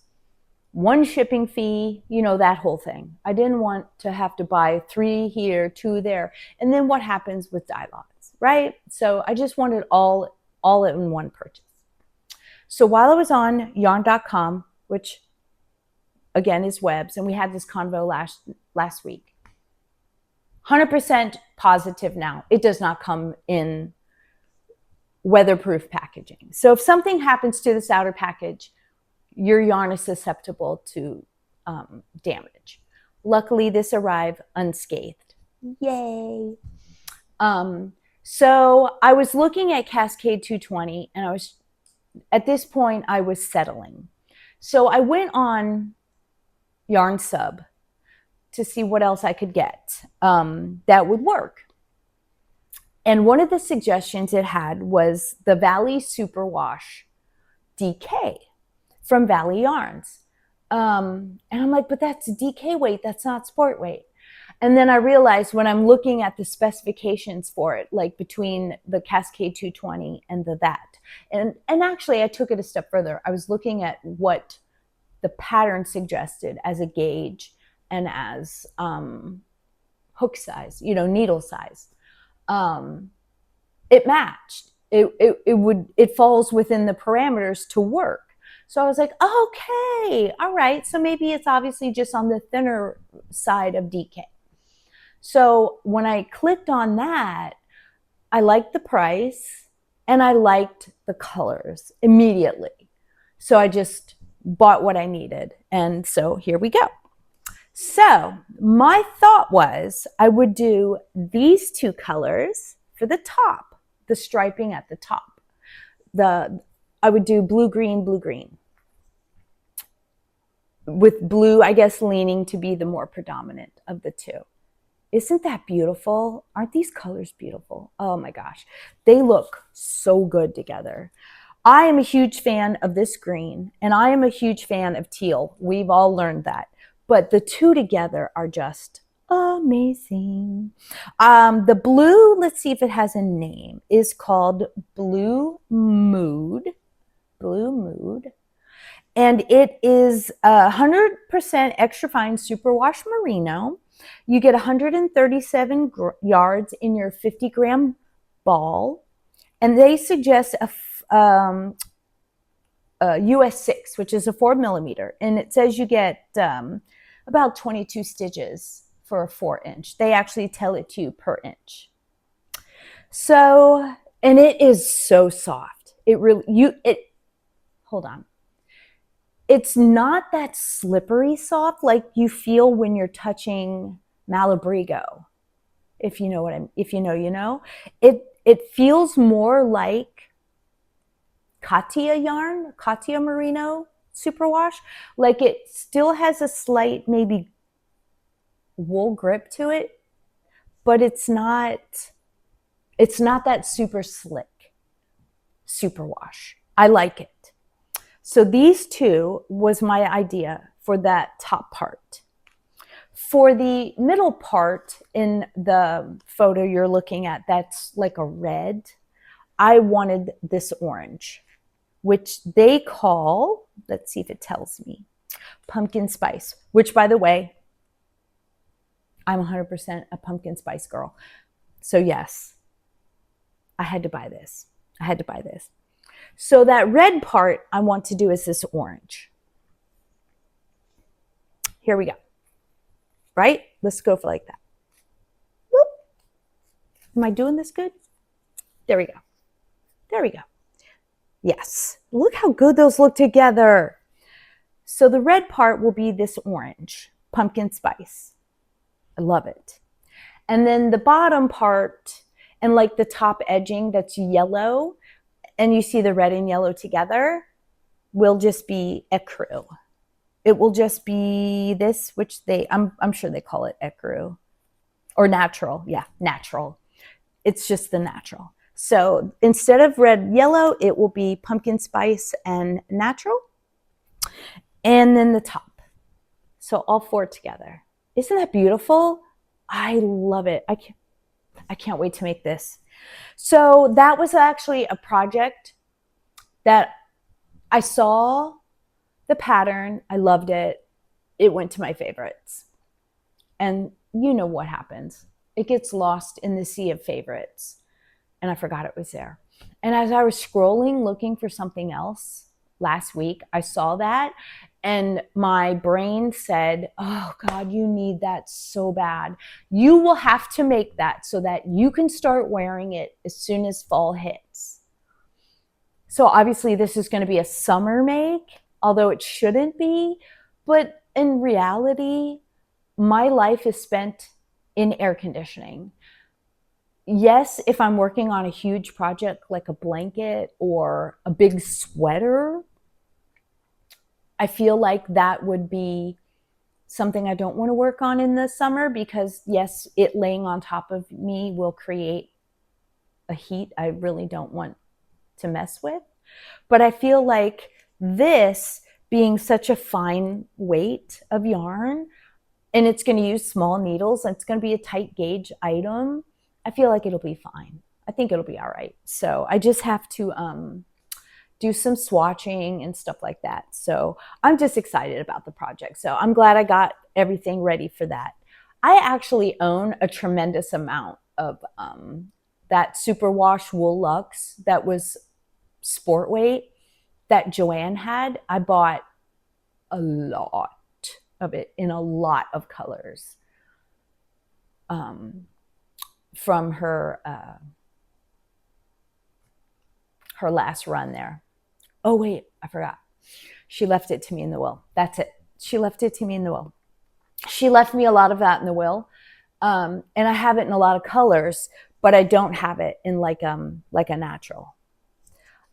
1 shipping fee, that whole thing. I didn't want to have to buy 3 here, 2 there. And then what happens with dye lots, right? So I just wanted all in one purchase. So while I was on yarn.com, which again is webs, and we had this convo last week, 100% positive now. It does not come in weatherproof packaging. So if something happens to this outer package, your yarn is susceptible to damage. Luckily, this arrived unscathed. Yay. So I was looking at Cascade 220, and at this point, I was settling. So I went on Yarn Sub to see what else I could get that would work. And one of the suggestions it had was the Valley Superwash DK from Valley Yarns. And I'm like, but that's DK weight, that's not sport weight. And then I realized when I'm looking at the specifications for it, like between the Cascade 220 and that. And actually I took it a step further. I was looking at what the pattern suggested as a gauge and as hook size, needle size. It matched. It falls within the parameters to work. So I was like, okay, all right. So maybe it's obviously just on the thinner side of DK. So when I clicked on that, I liked the price and I liked the colors immediately. So I just bought what I needed. And so here we go. So my thought was I would do these 2 colors for the top, the striping at the top. I would do blue, green, with blue, I guess, leaning to be the more predominant of the 2. Isn't that beautiful? Aren't these colors beautiful? Oh my gosh. They look so good together. I am a huge fan of this green, and I am a huge fan of teal. We've all learned that. But the 2 together are just amazing. The blue, let's see if it has a name, is called Blue Mood. And it is 100% extra fine superwash merino. You get 137 yards in your 50-gram ball. And they suggest a US 6, which is a 4 millimeter. And it says you get about 22 stitches for a 4-inch. They actually tell it to you per inch. So, and it is so soft. Hold on. it's not that slippery soft like you feel when you're touching Malabrigo. If you know if you know, you know. It feels more like Katia yarn, Katia Merino superwash. Like it still has a slight maybe wool grip to it, but it's not that super slick superwash. I like it. So these two was my idea for that top part. For the middle part in the photo you're looking at, that's like a red, I wanted this orange, which they call, let's see if it tells me, pumpkin spice, which by the way, I'm 100% a pumpkin spice girl. So yes, I had to buy this. So that red part I want to do is this orange. Here we go. Right? Let's go for like that. Whoop. Am I doing this good? There we go. Yes. Look how good those look together. So the red part will be this orange, pumpkin spice. I love it. And then the bottom part and like the top edging that's yellow, and you see the red and yellow together, will just be ecru. It will just be this, which I'm sure they call it ecru or natural. Yeah, natural. It's just the natural. So instead of red, yellow, it will be pumpkin spice and natural. And then the top. So all four together. Isn't that beautiful? I love it. I can't wait to make this. So that was actually a project that I saw the pattern. I loved it. It went to my favorites. And you know what happens. It gets lost in the sea of favorites. And I forgot it was there. And as I was scrolling, looking for something else last week, I saw that. And my brain said, oh God, you need that so bad. You will have to make that so that you can start wearing it as soon as fall hits. So obviously this is going to be a summer make, although it shouldn't be. But in reality, my life is spent in air conditioning. Yes, if I'm working on a huge project like a blanket or a big sweater, I feel like that would be something I don't want to work on in the summer because, yes, it laying on top of me will create a heat I really don't want to mess with. But I feel like this being such a fine weight of yarn, and it's going to use small needles, and it's going to be a tight gauge item, I feel like it'll be fine. I think it'll be all right. So I just have to do some swatching and stuff like that. So I'm just excited about the project. So I'm glad I got everything ready for that. I actually own a tremendous amount of that superwash wool luxe that was sport weight that Joanne had. I bought a lot of it in a lot of colors from her last run there. Oh wait, I forgot. She left it to me in the will. That's it. She left it to me in the will. She left me a lot of that in the will. And I have it in a lot of colors, but I don't have it in like a natural.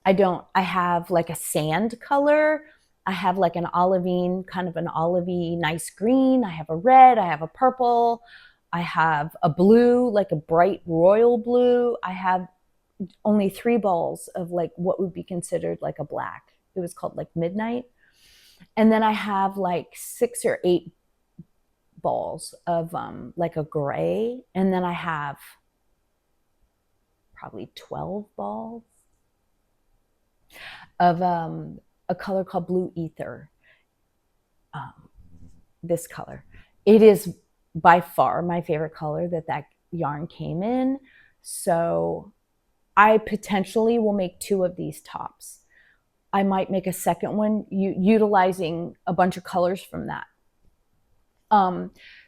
I have like a sand color. I have like an olivine, kind of an olivey, nice green. I have a red. I have a purple. I have a blue, like a bright royal blue. I have only 3 balls of like what would be considered like a black. It was called like midnight. And then I have like 6 or 8 balls of like a gray. And then I have probably 12 balls of a color called blue ether. This color. It is by far my favorite color that yarn came in. So I potentially will make 2 of these tops. I might make a second one utilizing a bunch of colors from that.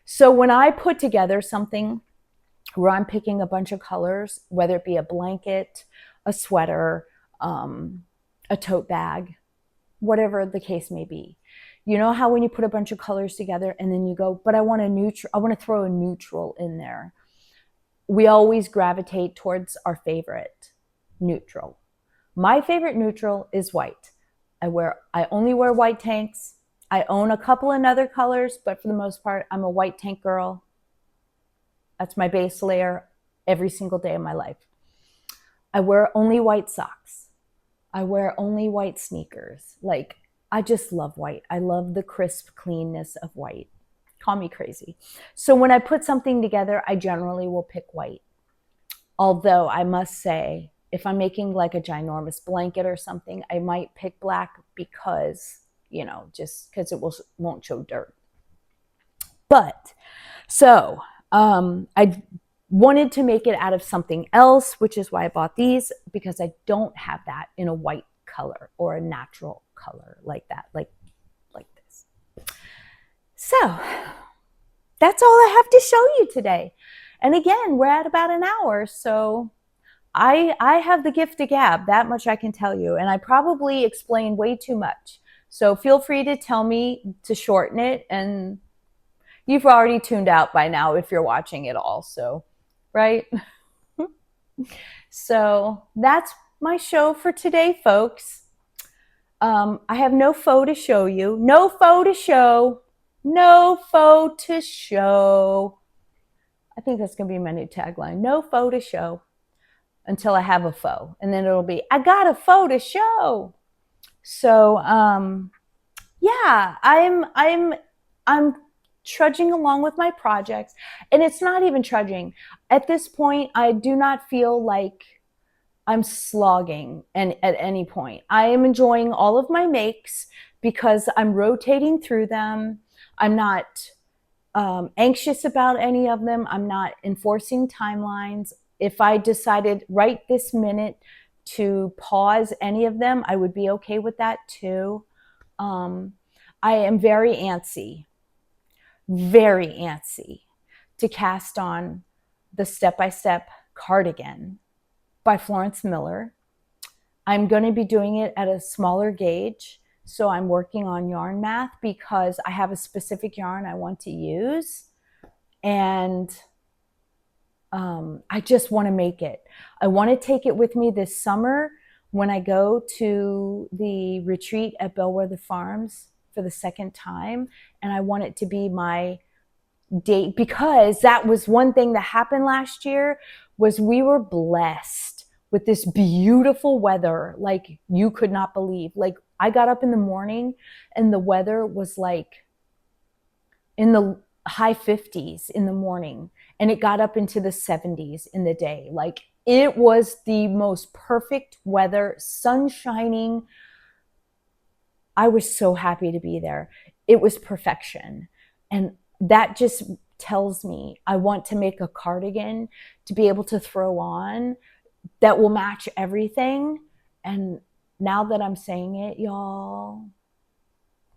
So when I put together something where I'm picking a bunch of colors, whether it be a blanket, a sweater, a tote bag, whatever the case may be. You know how when you put a bunch of colors together and then you go, but I want to throw a neutral in there. We always gravitate towards our favorite neutral. My favorite neutral is white. I only wear white tanks. I own a couple in other colors, but for the most part, I'm a white tank girl. That's my base layer every single day of my life. I wear only white socks. I wear only white sneakers. Like, I just love white. I love the crisp cleanness of white. Call me crazy. So when I put something together, I generally will pick white. Although I must say, if I'm making like a ginormous blanket or something, I might pick black because, just because it won't show dirt. But so I wanted to make it out of something else, which is why I bought these, because I don't have that in a white color or a natural color like that, like this. So that's all I have to show you today. And again, we're at about an hour, so I have the gift of gab, that much I can tell you. And I probably explained way too much. So feel free to tell me to shorten it. And you've already tuned out by now if you're watching it all. So, right? So that's my show for today, folks. I have no faux to show you. No faux to show. No faux to show. I think that's going to be my new tagline. No faux to show. Until I have a faux, and then it'll be, I got a faux to show. So, yeah, I'm trudging along with my projects, and it's not even trudging. At this point, I do not feel like I'm slogging at any point. I am enjoying all of my makes because I'm rotating through them. I'm not anxious about any of them. I'm not enforcing timelines. If I decided right this minute to pause any of them, I would be okay with that too. I am very antsy to cast on the Step-by-Step Cardigan by Florence Miller. I'm going to be doing it at a smaller gauge. So I'm working on yarn math because I have a specific yarn I want to use. And I just want to make it. I want to take it with me this summer when I go to the retreat at Bellwether Farms for the second time. And I want it to be my date, because that was one thing that happened last year, was we were blessed with this beautiful weather like you could not believe. Like, I got up in the morning and the weather was like in the high 50s in the morning, and it got up into the 70s in the day. Like, it was the most perfect weather, sun shining. I was so happy to be there. It was perfection. And that just tells me I want to make a cardigan to be able to throw on that will match everything. And now that I'm saying it, y'all,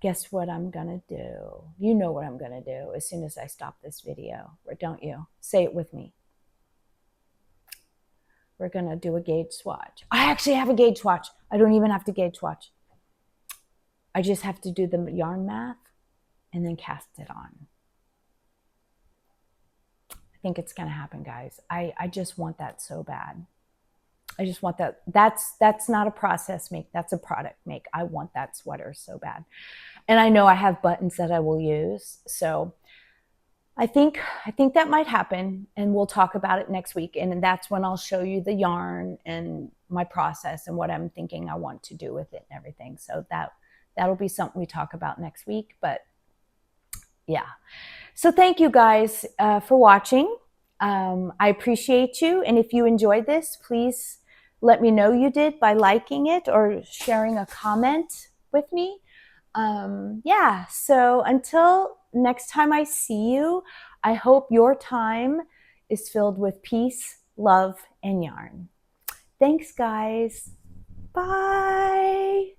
guess what I'm gonna do? You know what I'm gonna do as soon as I stop this video, or don't you? Say it with me. We're gonna do a gauge swatch. I actually have a gauge swatch. I don't even have to gauge swatch. I just have to do the yarn math and then cast it on. I think it's gonna happen, guys. I just want that so bad. I just want that. That's not a process make. That's a product make. I want that sweater so bad. And I know I have buttons that I will use. So I think that might happen, and we'll talk about it next week. And that's when I'll show you the yarn and my process and what I'm thinking I want to do with it and everything. So that'll be something we talk about next week. But yeah. So thank you guys for watching. I appreciate you. And if you enjoyed this, please let me know you did by liking it or sharing a comment with me. Yeah, so until next time I see you, I hope your time is filled with peace, love, and yarn. Thanks, guys. Bye.